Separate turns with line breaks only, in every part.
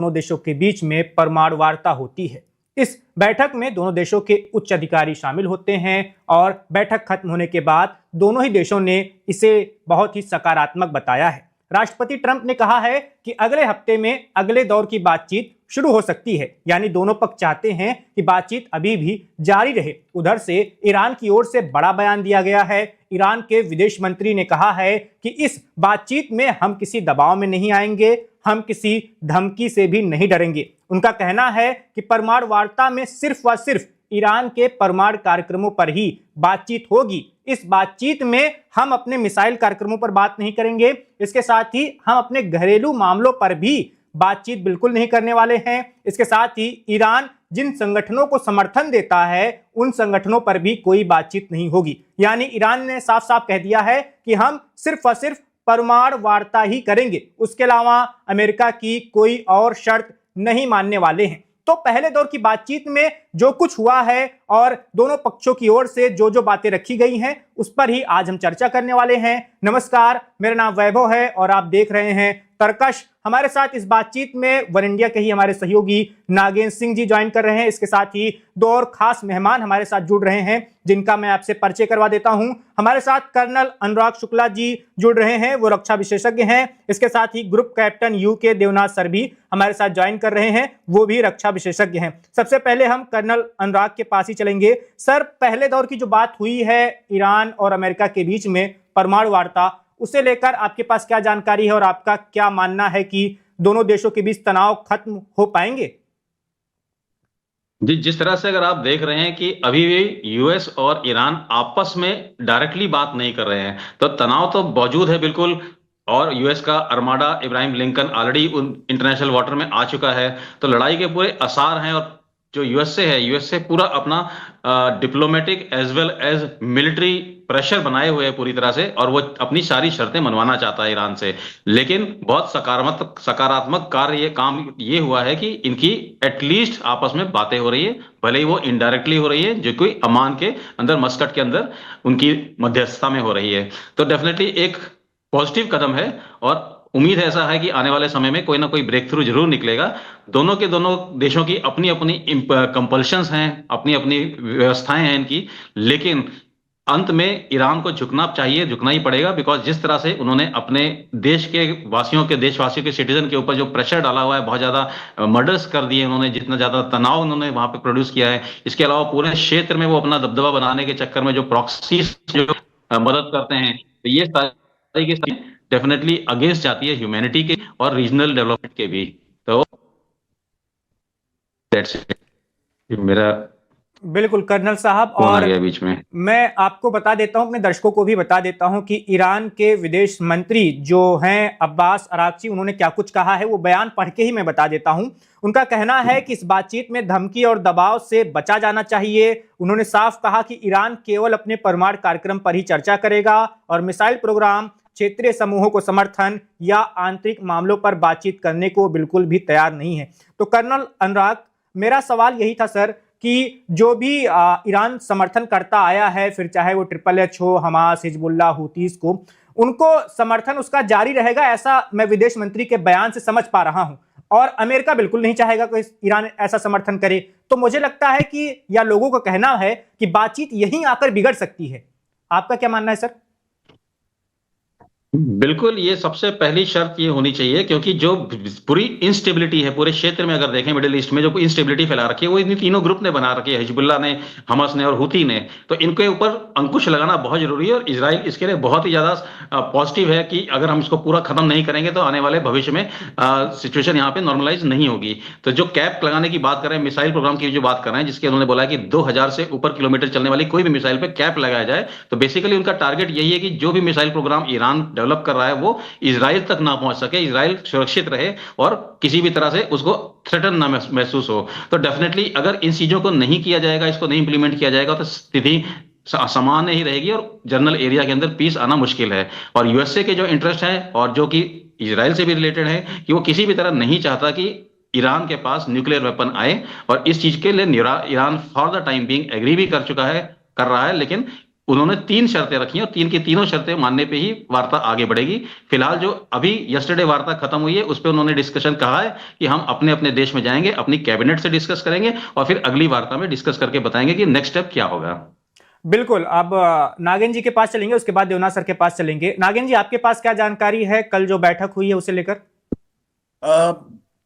दोनों देशों के बीच में परमाणु वार्ता होती है। इस बैठक में दोनों देशों के उच्च अधिकारी शामिल होते हैं और बैठक खत्म होने के बाद दोनों ही देशों ने इसे बहुत ही सकारात्मक बताया है। राष्ट्रपति ट्रंप ने कहा है कि अगले हफ्ते में अगले दौर की बातचीत शुरू हो सकती है, यानी दोनों पक्ष चाहते हैं कि बातचीत अभी भी जारी रहे। उधर से ईरान की ओर से बड़ा बयान दिया गया है। ईरान के विदेश मंत्री ने कहा है कि इस बातचीत में हम किसी दबाव में नहीं आएंगे, हम किसी धमकी से भी नहीं डरेंगे। उनका कहना है कि परमाणु वार्ता में सिर्फ व सिर्फ ईरान के परमाणु कार्यक्रमों पर ही बातचीत होगी। इस बातचीत में हम अपने मिसाइल कार्यक्रमों पर बात नहीं करेंगे, इसके साथ ही हम अपने घरेलू मामलों पर भी बातचीत बिल्कुल नहीं करने वाले हैं। इसके साथ ही ईरान जिन संगठनों को समर्थन देता है उन संगठनों पर भी कोई बातचीत नहीं होगी। यानी ईरान ने साफ साफ कह दिया है कि हम सिर्फ और सिर्फ परमाणु वार्ता ही करेंगे, उसके अलावा अमेरिका की कोई और शर्त नहीं मानने वाले हैं। तो पहले दौर की बातचीत में जो कुछ हुआ है और दोनों पक्षों की ओर से जो जो बातें रखी गई हैं उस पर ही आज हम चर्चा करने वाले हैं। नमस्कार, मेरा नाम वैभव है और आप देख रहे हैं तर्कश। हमारे साथ इस बातचीत में वन इंडिया के ही हमारे सहयोगी नागेंद्र सिंह जी ज्वाइन कर रहे हैं। इसके साथ ही दो और खास मेहमान हमारे साथ जुड़ रहे हैं जिनका मैं आपसे परिचय करवा देता हूं। हमारे साथ कर्नल अनुराग शुक्ला जी जुड़ रहे हैं, वो रक्षा विशेषज्ञ हैं। इसके साथ ही group captain UK Devnath sir भी हमारे साथ ज्वाइन कर रहे हैं, वो भी रक्षा विशेषज्ञ हैं। सबसे पहले हम कर्नल अनुराग के पास ही चलेंगे। सर, पहले दौर की जो बात हुई है ईरान और अमेरिका के बीच में परमाणु वार्ता, उसे लेकर आपके पास क्या जानकारी है और आपका क्या मानना है कि दोनों देशों के बीच तनाव खत्म हो पाएंगे?
जी, जिस तरह से अगर आप देख रहे हैं कि अभी भी यूएस और ईरान आपस में डायरेक्टली बात नहीं कर रहे हैं, तो तनाव तो मौजूद है बिल्कुल। और यूएस का अर्माडा इब्राहिम लिंकन ऑलरेडी उन इंटरनेशनल वाटर में आ चुका है, तो लड़ाई के पूरे आसार हैं। और जो यूएस से पूरा अपना diplomatic as well as military pressure बनाए हुए है पूरी तरह से, और वो अपनी सारी शर्तें मनवाना चाहता है ईरान से। लेकिन बहुत सकारात्मक काम ये हुआ है कि इनकी एटलीस्ट आपस में बातें हो रही है, भले ही वो इनडायरेक्टली हो रही है, जो कोई अमान के अंदर, मस्कट के अंदर उनकी मध्यस्थता में हो रही है। तो डेफिनेटली एक पॉजिटिव कदम है और उम्मीद ऐसा है कि आने वाले समय में कोई ना कोई ब्रेक थ्रू जरूर निकलेगा। दोनों देशों की अपनी अपनी कंपल्शंस हैं, अपनी अपनी व्यवस्थाएं हैं इनकी, लेकिन अंत में ईरान को झुकना चाहिए, झुकना ही पड़ेगा। बिकॉज जिस तरह से उन्होंने अपने देशवासियों के सिटीजन के ऊपर जो प्रेशर डाला हुआ है, बहुत ज्यादा मर्डर्स कर दिए उन्होंने, जितना ज्यादा तनाव उन्होंने वहां पे प्रोड्यूस किया है। इसके अलावा पूरे क्षेत्र में वो अपना दबदबा बनाने के चक्कर में जो प्रॉक्सी जो मदद करते हैं, तो ये सारी डेफिनेटली अगेंस्ट जाती है ह्यूमैनिटी के और रीजनल डेवलपमेंट के भी। तो दैट्स इट मेरा।
बिल्कुल कर्नल साहब, और
बीच में
मैं आपको बता देता हूं, अपने दर्शकों को भी बता देता हूं कि ईरान के विदेश मंत्री जो हैं अब्बास अराक्ची, उन्होंने क्या कुछ कहा है वो बयान पढ़ के ही मैं बता देता हूं। उनका कहना है कि इस बातचीत में धमकी और दबाव से बचा जाना चाहिए। उन्होंने साफ कहा कि ईरान केवल अपने परमाणु कार्यक्रम पर ही चर्चा करेगा और मिसाइल प्रोग्राम, क्षेत्रीय समूहों को समर्थन या आंतरिक मामलों पर बातचीत करने को बिल्कुल भी तैयार नहीं है। तो कर्नल अनुराग, मेरा सवाल यही था सर कि जो भी ईरान समर्थन करता आया है, फिर चाहे वो SSS हो, हमास, हिजबुल्लाह, हुतीस को, उनको समर्थन उसका जारी रहेगा, ऐसा मैं विदेश मंत्री के बयान से समझ पा रहा हूं। और अमेरिका बिल्कुल नहीं चाहेगा कि ईरान ऐसा समर्थन करे। तो मुझे लगता है कि, या लोगों का कहना है कि बातचीत यहीं आकर बिगड़ सकती है। आपका क्या मानना है सर?
बिल्कुल, ये सबसे पहली शर्त ये होनी चाहिए, क्योंकि जो पूरी इंस्टेबिलिटी है पूरे क्षेत्र में, अगर देखें मिडिल ईस्ट में जो इंस्टेबिलिटी फैला रखी है, वो इन तीनों ग्रुप ने बना रखी है, हिजबुल्लाह ने, हमास ने और हुती ने। तो इनके ऊपर अंकुश लगाना बहुत जरूरी है और इजराइल इसके लिए बहुत ही ज्यादा पॉजिटिव है कि अगर हम इसको पूरा खत्म नहीं करेंगे तो आने वाले भविष्य में सिचुएशन यहाँ पे नॉर्मलाइज नहीं होगी। तो जो कैप लगाने की बात कर रहे हैं, मिसाइल प्रोग्राम की जो बात कर रहे हैं, जिसके उन्होंने बोला कि 2000 से ऊपर किलोमीटर चलने वाली कोई भी मिसाइल पे कैप लगाया जाए, तो बेसिकली उनका टारगेट यही है कि जो भी मिसाइल प्रोग्राम ईरान डेवलप कर रहा है वो इजराइल तक ना पहुंच सके, इजराइल सुरक्षित रहे और किसी भी तरह से उसको थ्रेटन ना महसूस हो। तो डेफिनेटली अगर इन चीजों को नहीं किया जाएगा, इसको नहीं इंप्लीमेंट किया जाएगा, तो स्थिति सामान्य ही रहेगी और जनरल एरिया के अंदर पीस आना मुश्किल है। और यूएसए के जो इंटरेस्ट है और जो कि इजराइल से भी रिलेटेड है, कि वो किसी भी तरह नहीं चाहता कि ईरान के पास न्यूक्लियर वेपन आए। और इस चीज के लिए Iran for the time being agree भी कर रहा है, लेकिन उन्होंने 3 शर्तें रखी हैं और 3 की तीनों शर्तें मानने पे ही वार्ता आगे बढ़ेगी। फिलहाल जो अभी यस्टरडे वार्ता खत्म हुई है उस पे उन्होंने डिस्कशन कहा है कि हम अपने अपने देश में जाएंगे, अपनी कैबिनेट से डिस्कस करेंगे और फिर अगली वार्ता में डिस्कस करके बताएंगे कि नेक्स्ट स्टेप क्या होगा।
बिल्कुल। अब नागेंद्र जी के पास चलेंगे, उसके बाद देवनाथ सर के पास चलेंगे। नागेंद्र जी, आपके पास क्या जानकारी है कल जो बैठक हुई है उसे लेकर?
अ,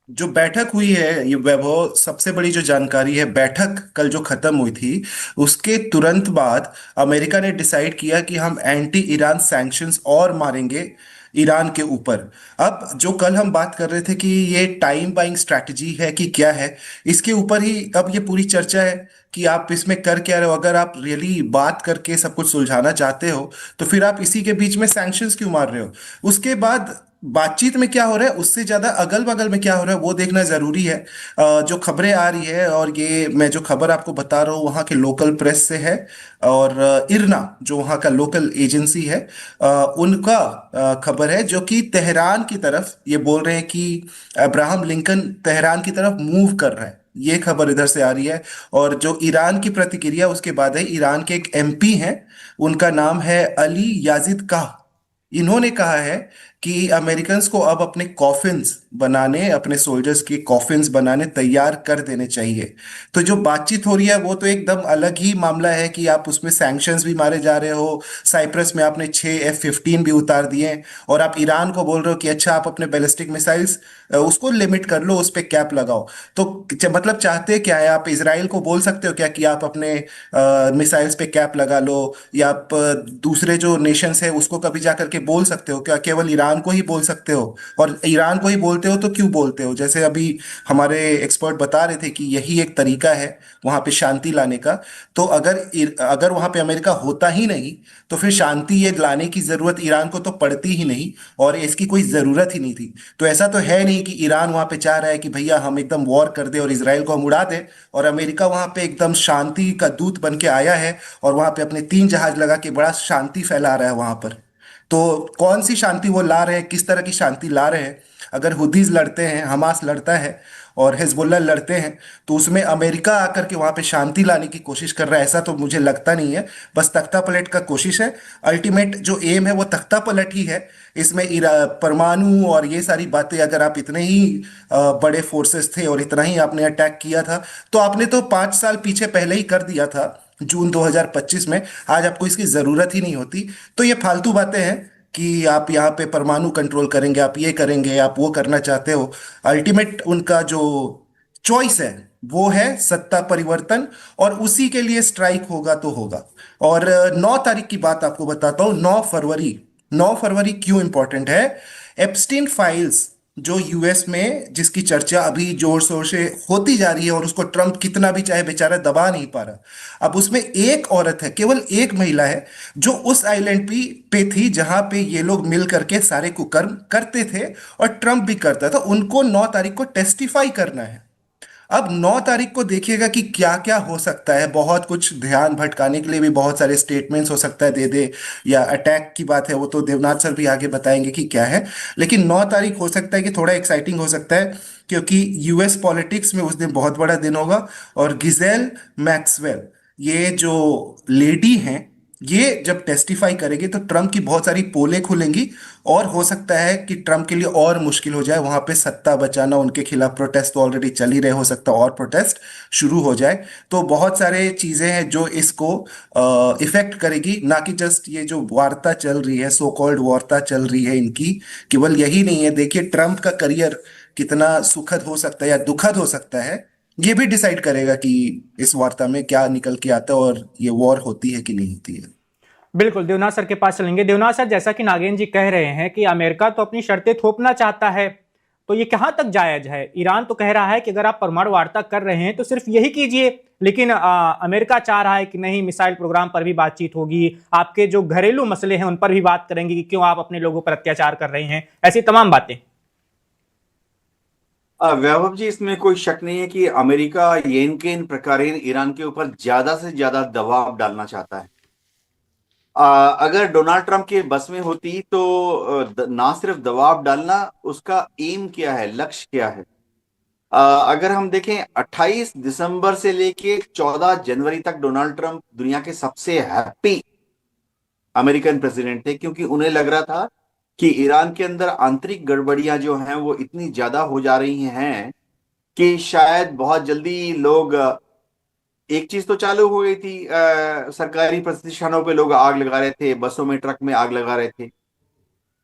जो बैठक हुई है ये वैभव, सबसे बड़ी जो जानकारी है, बैठक कल जो खत्म हुई थी उसके तुरंत बाद अमेरिका ने डिसाइड किया कि हम एंटी ईरान सैंक्शंस और मारेंगे ईरान के ऊपर। अब जो कल हम बात कर रहे थे कि ये टाइम बाइंग स्ट्रैटेजी है कि क्या है, इसके ऊपर ही अब ये पूरी चर्चा है कि आप इसमें कर क्या रहे हो। अगर आप रियली बात करके सब कुछ सुलझाना चाहते हो तो फिर आप इसी के बीच में सैंक्शंस क्यों मार रहे हो? उसके बाद बातचीत में क्या हो रहा है उससे ज्यादा अगल बगल में क्या हो रहा है वो देखना जरूरी है। जो खबरें आ रही है, और ये मैं जो खबर आपको बता रहा हूँ वहाँ के लोकल प्रेस से है, और इरना जो वहाँ का लोकल एजेंसी है, उनका खबर है, जो कि तेहरान की तरफ ये बोल रहे हैं कि अब्राहम लिंकन तेहरान की तरफ मूव कर रहा है। ये खबर इधर से आ रही है। और जो ईरान की प्रतिक्रिया उसके बाद है, ईरान के एक एमपी हैं, उनका नाम है अली याजिद काह। इन्होंने कहा है कि अमेरिकन्स को अब अपने कॉफिन्स बनाने, अपने सोल्जर्स की कॉफिन्स बनाने तैयार कर देने चाहिए। तो जो बातचीत हो रही है वो तो एकदम अलग ही मामला है कि आप उसमें सैंक्शंस भी मारे जा रहे हो। साइप्रस में आपने 6 F-15 भी उतार दिए, और आप ईरान को बोल रहे हो कि अच्छा आप अपने बैलिस्टिक मिसाइल्स उसको लिमिट कर लो, उस पर कैप लगाओ। तो मतलब चाहते क्या है? आप इसराइल को बोल सकते हो क्या कि आप अपने मिसाइल्स पे कैप लगा लो, या आप दूसरे जो नेशंस है उसको कभी जा करके बोल सकते हो क्या? केवल ईरान को ही बोल सकते हो? और ईरान को ही बोलते हो तो क्यों बोलते हो? जैसे अभी हमारे एक्सपर्ट बता रहे थे कि यही एक तरीका है वहां पे शांति लाने का। तो अगर वहां पे अमेरिका होता ही नहीं तो फिर शांति ये लाने की जरूरत ईरान को तो पड़ती ही नहीं, और इसकी कोई जरूरत ही नहीं थी। तो ऐसा तो है नहीं कि ईरान वहां पे चाह रहा है कि भैया हम एकदम वॉर कर दे और इसराइल को हम उड़ा दे, और अमेरिका वहां पे एकदम शांति का दूत बन के आया है और वहां पे अपने 3 जहाज लगा के बड़ा शांति फैला रहा है वहां पर। तो कौन सी शांति वो ला रहे हैं, किस तरह की शांति ला रहे हैं? अगर हुदीज लड़ते हैं, हमास लड़ता है और हिजबुल्लाह लड़ते हैं, तो उसमें अमेरिका आकर के वहां पे शांति लाने की कोशिश कर रहा है, ऐसा तो मुझे लगता नहीं है। बस तख्ता पलट का कोशिश है। अल्टीमेट जो एम है वो तख्ता पलट ही है। इसमें परमाणु और ये सारी बातें, अगर आप इतने ही बड़े फोर्सेस थे और इतना ही आपने अटैक किया था, तो आपने तो 5 साल पीछे पहले ही कर दिया था, जून 2025 में। आज आपको इसकी जरूरत ही नहीं होती। तो ये फालतू बातें हैं कि आप यहाँ पे परमाणु कंट्रोल करेंगे, आप ये करेंगे, आप वो करना चाहते हो। अल्टीमेट उनका जो चॉइस है वो है सत्ता परिवर्तन, और उसी के लिए स्ट्राइक होगा तो होगा। और 9 तारीख की बात आपको बताता हूँ। 9 फरवरी, 9 फरवरी क्यों इंपॉर्टेंट है? एप्स्टीन फाइल्स जो यूएस में, जिसकी चर्चा अभी जोर शोर से होती जा रही है, और उसको ट्रम्प कितना भी चाहे बेचारा दबा नहीं पा रहा। अब उसमें एक औरत है, केवल एक महिला है, जो उस आइलैंड पे थी जहां पे ये लोग मिल करके सारे कुकर्म करते थे, और ट्रम्प भी करता था। उनको 9 तारीख को टेस्टिफाई करना है। अब 9 तारीख को देखिएगा कि क्या क्या हो सकता है। बहुत कुछ ध्यान भटकाने के लिए भी बहुत सारे स्टेटमेंट्स हो सकता है दे दे, या अटैक की बात है वो तो देवनाथ सर भी आगे बताएंगे कि क्या है। लेकिन 9 तारीख हो सकता है कि थोड़ा एक्साइटिंग हो सकता है, क्योंकि यूएस पॉलिटिक्स में उस दिन बहुत बड़ा दिन होगा। और गिजेल मैक्सवेल, ये जो लेडी हैं, ये जब टेस्टिफाई करेंगे तो ट्रम्प की बहुत सारी पोलें खुलेंगी, और हो सकता है कि ट्रम्प के लिए और मुश्किल हो जाए वहां पे सत्ता बचाना। उनके खिलाफ प्रोटेस्ट तो ऑलरेडी चल ही रहे, हो सकता है और प्रोटेस्ट शुरू हो जाए। तो बहुत सारे चीजें हैं जो इसको इफेक्ट करेगी, ना कि जस्ट ये जो वार्ता चल रही है, सो कॉल्ड वार्ता चल रही है इनकी, केवल यही नहीं है। देखिए ट्रम्प का करियर कितना सुखद हो सकता है या दुखद हो सकता है, ये भी डिसाइड करेगा कि इस वार्ता में क्या निकल के आता है और ये वॉर होती है कि नहीं होती है।
बिल्कुल, देवनाथ सर के पास चलेंगे। देवनाथ सर, जैसा कि नागेंद्र जी कह रहे हैं कि अमेरिका तो अपनी शर्तें थोपना चाहता है, तो ये कहां तक जायज है? ईरान तो कह रहा है कि अगर आप परमाणु वार्ता कर रहे हैं तो सिर्फ यही कीजिए, लेकिन अमेरिका चाह रहा है कि नहीं, मिसाइल प्रोग्राम पर भी बातचीत होगी, आपके जो घरेलू मसले हैं उन पर भी बात करेंगे कि क्यों आप अपने लोगों पर अत्याचार कर रहे हैं, ऐसी तमाम बातें।
वैभव जी, इसमें कोई शक नहीं है कि अमेरिका येन के इन प्रकारेण ईरान के ऊपर ज्यादा से ज्यादा दबाव डालना चाहता है। अगर डोनाल्ड ट्रंप के बस में होती तो ना सिर्फ दबाव डालना, उसका एम क्या है, लक्ष्य क्या है। अगर हम देखें 28 दिसंबर से लेके 14 जनवरी तक डोनाल्ड ट्रंप दुनिया के सबसे हैप्पी अमेरिकन प्रेसिडेंट थे, क्योंकि उन्हें लग रहा था कि ईरान के अंदर आंतरिक गड़बड़ियां जो हैं वो इतनी ज्यादा हो जा रही हैं कि शायद बहुत जल्दी लोग एक चीज तो चालू हो गई थी, सरकारी प्रतिष्ठानों पे लोग आग लगा रहे थे, बसों में ट्रक में आग लगा रहे थे,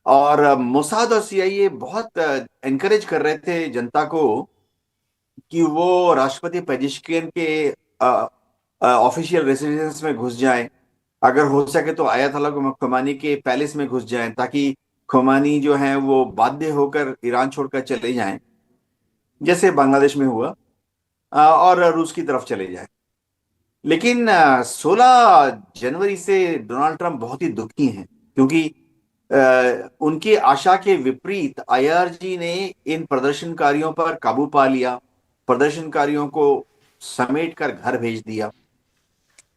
और मोसाद और सीआईए बहुत एनकरेज कर रहे थे जनता को कि वो राष्ट्रपति पेजिशकियन के ऑफिशियल रेसिडेंस में घुस जाएं, अगर हो सके तो आयतुल्ला खुमैनी के पैलेस में घुस जाएं, ताकि खुमैनी जो हैं वो बाध्य होकर ईरान छोड़कर चले जाएं, जैसे बांग्लादेश में हुआ, और रूस की तरफ चले जाएं। लेकिन 16 जनवरी से डोनाल्ड ट्रंप बहुत ही दुखी हैं, क्योंकि उनकी आशा के विपरीत आईआरजी ने इन प्रदर्शनकारियों पर काबू पा लिया, प्रदर्शनकारियों को समेट कर घर भेज दिया।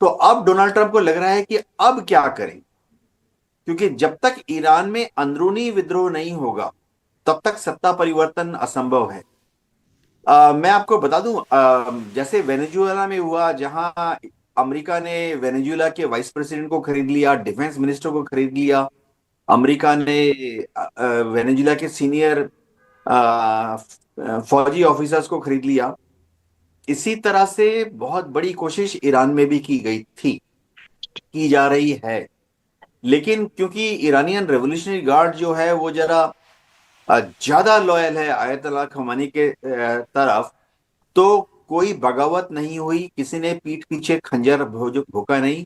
तो अब डोनाल्ड ट्रंप को लग रहा है कि अब क्या करें, क्योंकि जब तक ईरान में अंदरूनी विद्रोह नहीं होगा तब तक सत्ता परिवर्तन असंभव है। मैं आपको बता दूं, जैसे वेनेजुएला में हुआ, जहां अमेरिका ने वेनेजुएला के वाइस प्रेसिडेंट को खरीद लिया, डिफेंस मिनिस्टर को खरीद लिया, अमेरिका ने वेनेजुएला के सीनियर फौजी ऑफिसर्स को खरीद लिया। इसी तरह से बहुत बड़ी कोशिश ईरान में भी की गई थी, की जा रही है, लेकिन क्योंकि ईरानियन रेवोल्यूशनरी गार्ड जो है वो जरा ज्यादा लॉयल है आयतुल्ला खुमैनी के तरफ, तो कोई बगावत नहीं हुई, किसी ने पीठ पीछे खंजर भोंका नहीं।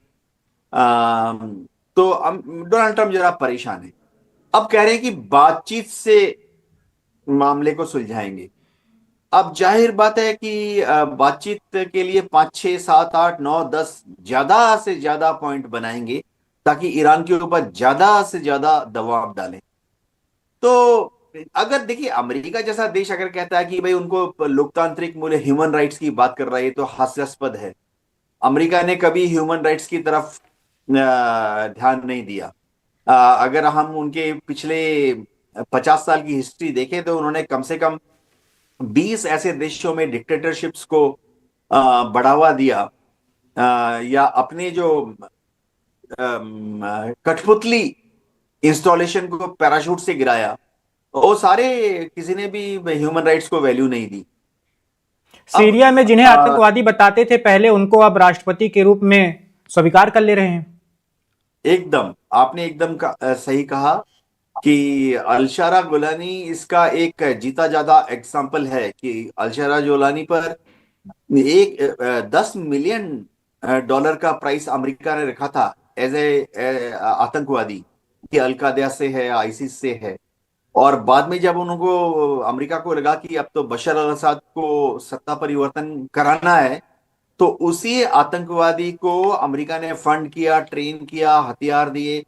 तो डोनाल्ड ट्रंप जरा परेशान है। अब कह रहे हैं कि बातचीत से मामले को सुलझाएंगे। अब जाहिर बात है कि बातचीत के लिए 5, 6, 7, 8, 9, 10 ज्यादा से ज्यादा पॉइंट बनाएंगे, ताकि ईरान के ऊपर ज्यादा से ज्यादा दबाव डालें। तो अगर देखिए, अमेरिका जैसा देश अगर कहता है कि भाई उनको लोकतांत्रिक मूल्य, ह्यूमन राइट्स की बात कर रहा है, तो हास्यास्पद है। अमेरिका ने कभी ह्यूमन राइट्स की तरफ ध्यान नहीं दिया। अगर हम उनके पिछले 50 साल की हिस्ट्री देखें तो उन्होंने कम से कम 20 ऐसे देशों में डिक्टेटरशिप्स को बढ़ावा दिया, या अपने जो कठपुतली इंस्टॉलेशन को पैराशूट से गिराया, वो सारे किसी ने भी ह्यूमन राइट्स को वैल्यू नहीं दी।
सीरिया में जिन्हें आतंकवादी बताते थे पहले, उनको अब राष्ट्रपति के रूप में स्वीकार कर ले रहे हैं।
एकदम, आपने एकदम सही कहा कि अलशारा गोलानी इसका एक जीता जाता एग्जाम्पल है, कि अलशारा गोलानी पर 10 मिलियन डॉलर का प्राइस अमेरिका ने रखा था एज ए आतंकवादी, कि अलकायदा से है, आईसिस से है। और बाद में जब उनको, अमेरिका को लगा कि अब तो बशर अल असद को सत्ता परिवर्तन कराना है, तो उसी आतंकवादी को अमेरिका ने फंड किया, ट्रेन किया, हथियार दिए,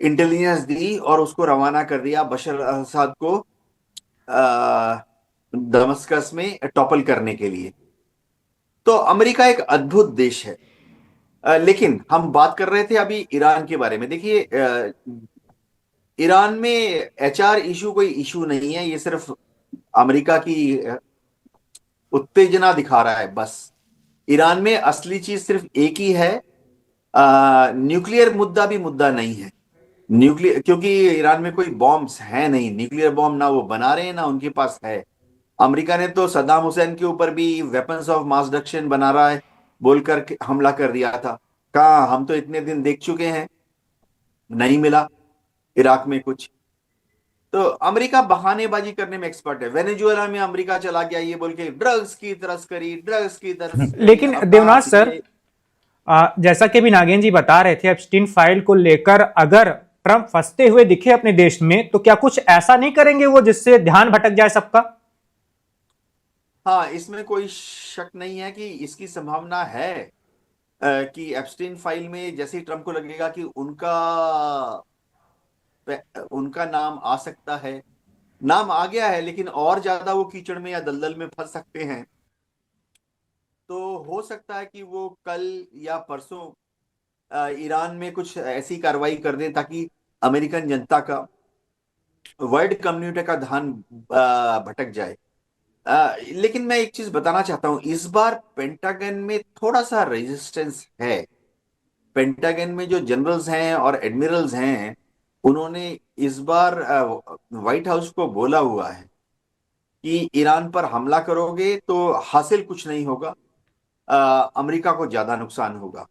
इंटेलिजेंस दी, और उसको रवाना कर दिया बशर अल असद को दमस्कस में टॉपल करने के लिए। तो अमेरिका एक अद्भुत देश है। लेकिन हम बात कर रहे थे अभी ईरान के बारे में। देखिए, ईरान में एचआर इशू कोई इशू नहीं है, ये सिर्फ अमेरिका की उत्तेजना दिखा रहा है बस। ईरान में असली चीज सिर्फ एक ही है, न्यूक्लियर मुद्दा भी मुद्दा नहीं है। न्यूक्लियर, क्योंकि ईरान में कोई बॉम्ब्स है नहीं, न्यूक्लियर बॉम्ब ना वो बना रहे हैं ना उनके पास है। अमेरिका ने तो सद्दाम हुसैन के ऊपर भी वेपन्स ऑफ मास डिस्ट्रक्शन बना रहा है बोलकर हमला कर दिया था। कहा, हम तो इतने दिन देख चुके हैं, नहीं मिला इराक में कुछ। तो अमेरिका बहानेबाजी करने में एक्सपर्ट है। वेनेजुएला में अमेरिका चला गया ये बोल के ड्रग्स की तस्करी, ड्रग्स की तस्करी।
लेकिन देवनाथ सर, जैसा कि भी नागेंद्र जी बता रहे थे, एप्स्टीन फाइल को लेकर अगर ट्रंप फंसते हुए दिखे अपने देश में, तो क्या कुछ ऐसा नहीं करेंगे वो जिससे ध्यान भटक जाए सबका?
हाँ, इसमें कोई शक नहीं है कि इसकी संभावना है कि एप्स्टीन फाइल में जैसे ही ट्रंप को लगेगा कि उनका नाम आ सकता है, नाम आ गया है, लेकिन और ज्यादा वो कीचड़ में या दलदल में फंस सकते हैं। तो हो सकता है कि वो कल या परसों ईरान में कुछ ऐसी कार्रवाई कर दें ताकि अमेरिकन जनता का, वर्ल्ड कम्युनिटी का ध्यान भटक जाए। लेकिन मैं एक चीज बताना चाहता हूं, इस बार पेंटागन में थोड़ा सा रेजिस्टेंस है। पेंटागन में जो जनरल्स हैं और एडमिरल्स हैं, उन्होंने इस बार व्हाइट हाउस को बोला हुआ है कि ईरान पर हमला करोगे तो हासिल कुछ नहीं होगा, अमेरिका को ज्यादा नुकसान होगा।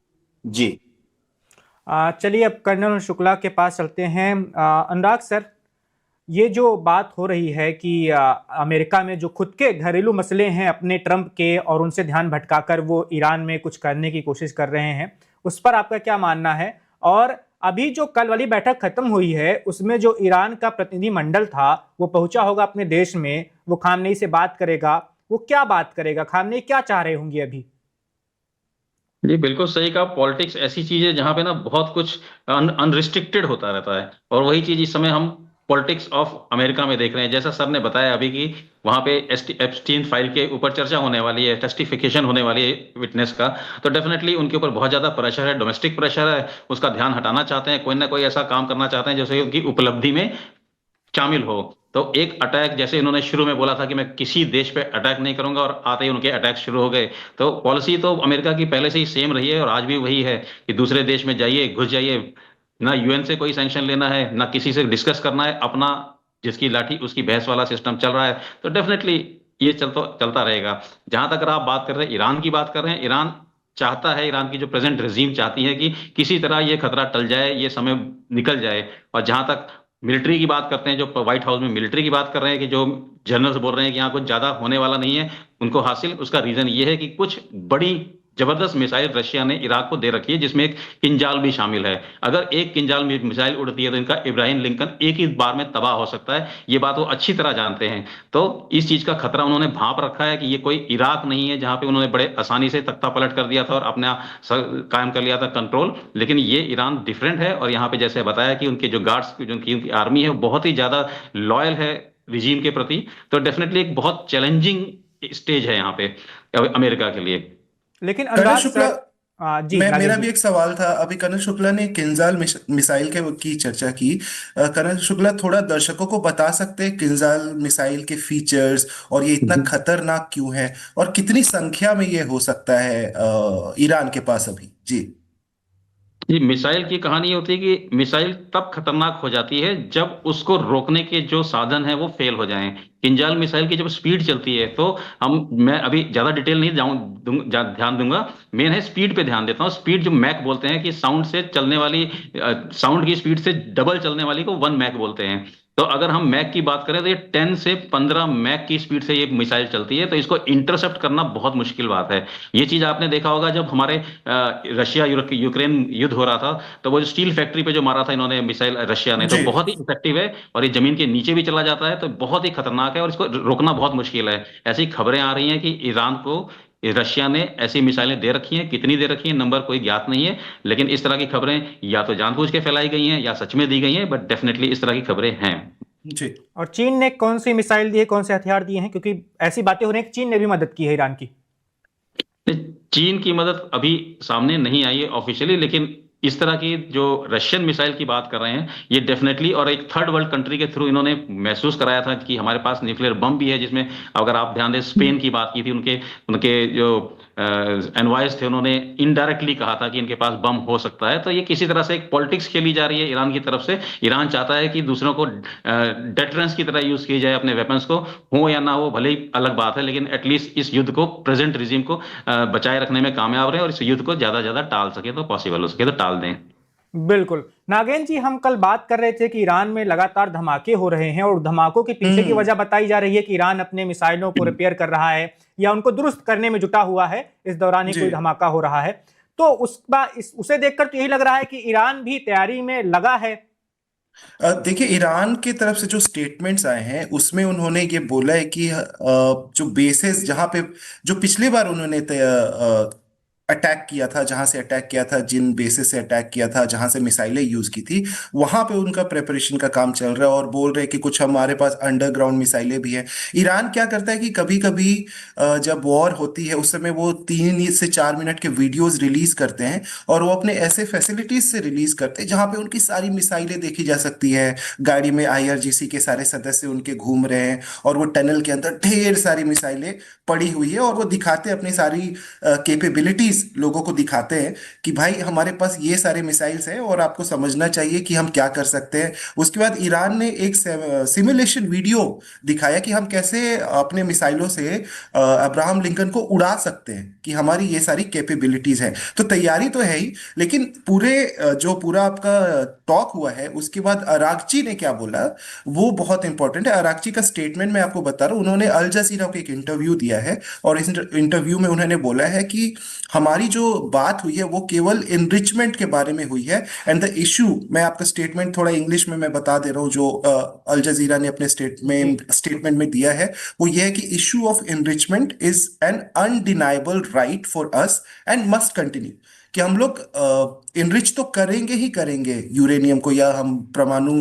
जी।
चलिए अब कर्नल शुक्ला के पास चलते हैं। अनुराग सर, ये जो बात हो रही है कि अमेरिका में जो खुद के घरेलू मसले हैं अपने ट्रंप के, और उनसे ध्यान भटकाकर वो ईरान में कुछ करने की कोशिश कर रहे हैं, उस पर आपका क्या मानना है? और अभी जो कल वाली बैठक खत्म हुई है उसमें जो ईरान का प्रतिनिधि मंडल था वो पहुंचा होगा अपने देश में, वो खामनेई से बात करेगा, वो क्या बात करेगा? खामनेई क्या चाह रहे होंगे अभी?
जी बिल्कुल सही कहा। पॉलिटिक्स ऐसी चीज है जहां पे ना बहुत कुछ अनरिस्ट्रिक्टेड होता रहता है, और वही चीज इस समय हम पॉलिटिक्स ऑफ अमेरिका में देख रहे हैं। जैसा सर ने बताया अभी कि वहां पे एप्स्टीन फाइल के ऊपर चर्चा होने वाली है, टेस्टिफिकेशन होने वाली है विटनेस का, तो डेफिनेटली उनके ऊपर बहुत ज्यादा प्रेशर है, डोमेस्टिक प्रेशर है, उसका ध्यान हटाना चाहते हैं, कोई ना कोई ऐसा काम करना चाहते हैं जैसे उनकी उपलब्धि में शामिल हो। तो एक अटैक, जैसे इन्होंने शुरू में बोला था कि मैं किसी देश पे अटैक नहीं करूंगा, और आते ही उनके अटैक शुरू हो गए। तो पॉलिसी तो अमेरिका की पहले से ही सेम रही है और आज भी वही है कि दूसरे देश में जाइए, घुस जाइए, ना यूएन से कोई सैंक्शन लेना है, ना किसी से डिस्कस करना है, अपना जिसकी लाठी उसकी भैंस वाला सिस्टम चल रहा है। तो डेफिनेटली ये चलता चलता रहेगा। जहां तक आप बात कर रहे हैं, ईरान की बात कर रहे हैं, ईरान चाहता है, ईरान की जो प्रेजेंट रेजीम चाहती है कि किसी तरह ये खतरा टल जाए, ये समय निकल जाए। और जहां तक मिलिट्री की बात करते हैं, जो व्हाइट हाउस में मिलिट्री की बात कर रहे हैं कि जो जनरल्स बोल रहे हैं कि यहाँ कुछ ज्यादा होने वाला नहीं है उनको हासिल, उसका रीजन ये है कि कुछ बड़ी जबरदस्त मिसाइल रशिया ने इराक को दे रखी है, जिसमें एक किंजाल भी शामिल है। अगर एक किंजाल मिसाइल उड़ती है तो इनका इब्राहिम लिंकन एक ही बार में तबाह हो सकता है, ये बात वो अच्छी तरह जानते हैं। तो इस चीज का खतरा उन्होंने भांप रखा है कि ये कोई इराक नहीं है जहां पे उन्होंने बड़े आसानी से तख्ता पलट कर दिया था और अपना कायम कर लिया था कंट्रोल। लेकिन ये ईरान डिफरेंट है, और यहाँ पे जैसे बताया कि उनके जो गार्ड्स, जो उनकी आर्मी है, वो बहुत ही ज्यादा लॉयल है रिजीम के प्रति। तो डेफिनेटली एक बहुत चैलेंजिंग स्टेज है यहाँ पे अमेरिका के लिए।
लेकिन
कर्नल
अनुराग
शुक्ला,
सर, जी
मैं
नागेश
मेरा
जी।
भी एक सवाल था। अभी कर्नल शुक्ला ने किंजाल मिसाइल के की चर्चा की। कर्नल शुक्ला, थोड़ा दर्शकों को बता सकते हैं किंजाल मिसाइल के फीचर्स और ये इतना खतरनाक क्यों है, और कितनी संख्या में ये हो सकता है ईरान के पास अभी? जी।
ये मिसाइल की कहानी ये होती है कि मिसाइल तब खतरनाक हो जाती है जब उसको रोकने के जो साधन है वो फेल हो जाएं। किंजाल मिसाइल की जब स्पीड चलती है तो मैं अभी ज्यादा डिटेल नहीं ध्यान दूंगा, मेन है स्पीड पे ध्यान देता हूँ। स्पीड जो मैक बोलते हैं कि साउंड से चलने वाली, साउंड की स्पीड से डबल चलने वाली को 1 मैक बोलते हैं। तो अगर हम मैक की बात करें तो ये 10 से 15 मैक की स्पीड से ये मिसाइल चलती है, तो इसको इंटरसेप्ट करना बहुत मुश्किल बात है। ये चीज आपने देखा होगा जब हमारे रशिया यूक्रेन युद्ध हो रहा था, तो वो जो स्टील फैक्ट्री पे जो मारा था इन्होंने मिसाइल रशिया ने, तो
जी।
बहुत ही इफेक्टिव है, और ये जमीन के नीचे भी चला जाता है, तो बहुत ही खतरनाक है और इसको रोकना बहुत मुश्किल है। ऐसी खबरें आ रही हैं कि ईरान को रशिया ने ऐसी मिसाइलें दे रखी हैं, कितनी दे रखी हैं नंबर कोई ज्ञात नहीं है, लेकिन इस तरह की खबरें या तो जानबूझ के फैलाई गई हैं या सच में दी गई हैं, बट डेफिनेटली इस तरह की खबरें हैं।
जी।
और चीन ने कौन सी मिसाइल दी है, कौन से हथियार दिए हैं? क्योंकि ऐसी बातें हो रही हैं कि चीन ने भी मदद की है ईरान की।
चीन की मदद अभी सामने नहीं आई है ऑफिशियली, लेकिन इस तरह की जो रशियन मिसाइल की बात कर रहे हैं ये डेफिनेटली, और एक थर्ड वर्ल्ड कंट्री के थ्रू इन्होंने महसूस कराया था कि हमारे पास न्यूक्लियर बम भी है, जिसमें अगर आप ध्यान दें स्पेन की बात की थी, उनके उनके जो एनवाइस थे उन्होंने इनडायरेक्टली कहा था कि इनके पास बम हो सकता है। तो ये किसी तरह से एक पॉलिटिक्स खेली जा रही है ईरान की तरफ से। ईरान चाहता है कि दूसरों को डेटरेंस की तरह यूज किए जाए, अपने वेपन्स को, हो या ना हो भले ही अलग बात है, लेकिन एटलीस्ट इस युद्ध को, प्रेजेंट रिजीम को बचाए रखने में कामयाब रहे और इस युद्ध को ज्यादा ज्यादा टाल सके, तो पॉसिबल हो सके तो टाल दें।
बिल्कुल नागेन जी, हम कल बात कर रहे थे कि ईरान में लगातार धमाके हो रहे हैं, और धमाकों के पीछे की वजह बताई जा रही है कि ईरान अपने मिसाइलों को रिपेयर कर रहा है या उनको दुरुस्त करने में जुटा हुआ है, इस दौरान ही
जी।
कोई धमाका हो रहा है। तो उसे देखकर तो यही लग रहा है कि ईरान भी तैयारी में लगा है।
देखिए, ईरान की तरफ से जो स्टेटमेंट्स आए हैं उसमें उन्होंने ये बोला है कि जो बेसेस जहां पे, जो पिछली बार उन्होंने अटैक किया था, जहां से अटैक किया था, जिन बेसिस से अटैक किया था, जहां से मिसाइलें यूज की थी, वहां पे उनका प्रिपरेशन का काम चल रहा है, और बोल रहे हैं कि कुछ हमारे पास अंडरग्राउंड मिसाइलें भी हैं। ईरान क्या करता है कि कभी कभी जब वॉर होती है उस समय वो 3 से 4 मिनट के वीडियोस रिलीज करते हैं, और वो अपने ऐसे फैसिलिटीज से रिलीज करते हैं जहां पे उनकी सारी मिसाइलें देखी जा सकती है। गाड़ी में आईआरजीसी के सारे सदस्य उनके घूम रहे हैं, और वो टनल के अंदर ढेर सारी मिसाइलें पड़ी हुई है, और वो दिखाते हैं अपनी सारी कैपेबिलिटीज कैपेबिलिटीज लोगों को दिखाते हैं कि भाई हमारे पास ये सारे मिसाइल्स हैं और आपको समझना चाहिए कि हम क्या कर सकते हैं। उसके बाद ईरान ने एक सिमुलेशन वीडियो दिखाया कि हम कैसे अपने मिसाइलों से अब्राहम लिंकन को उड़ा सकते हैं, कि हमारी ये सारी कैपेबिलिटीज है। तो तैयारी तो है ही, लेकिन जो पूरा आपका टॉक हुआ है उसके बाद अरागची ने क्या बोला वो बहुत इंपॉर्टेंट है। अरागची का स्टेटमेंट मैं आपको बता रहा हूँ, उन्होंने अल जजीरा को एक इंटरव्यू दिया है और इस इंटरव्यू में उन्होंने बोला है कि हमारी जो बात हुई है वो केवल इनरिचमेंट के बारे में हुई है। एंड द इशू, मैं आपका स्टेटमेंट थोड़ा इंग्लिश में मैं बता दे रहा हूँ जो अल जजीरा ने अपने स्टेटमेंट में दिया है, वो ये है कि issue of enrichment is an undeniable right for us and must continue. कि हम लोग इनरिच तो करेंगे ही करेंगे यूरेनियम को, या हम परमाणु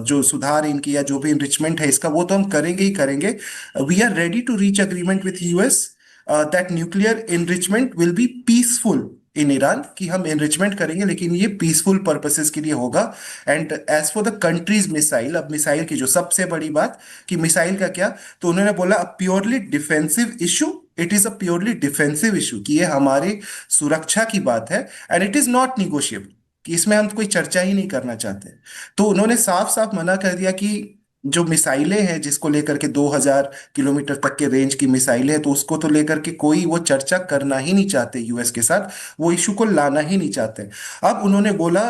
जो सुधार इनकी या जो भी इनरिचमेंट है इसका वो तो हम करेंगे ही करेंगे। We are ready to reach agreement with US that nuclear enrichment will be peaceful in Iran, कि हम एनरिचमेंट करेंगे लेकिन ये पीसफुल पर्पसेस के लिए होगा। And as for the countries missile, अब मिसाइल की जो सबसे बड़ी बात कि मिसाइल का क्या, तो उन्होंने बोला purely defensive issue, it is a purely defensive issue, कि ये हमारी सुरक्षा की बात है and it is not negotiable, कि इसमें हम कोई चर्चा ही नहीं करना चाहते। तो उन्होंने साफ साफ मना कर दिया कि जो मिसाइलें हैं जिसको लेकर के 2000 किलोमीटर तक के रेंज की मिसाइलें हैं, तो उसको तो लेकर के कोई वो चर्चा करना ही नहीं चाहते यूएस के साथ, वो इशू को लाना ही नहीं चाहते। अब उन्होंने बोला,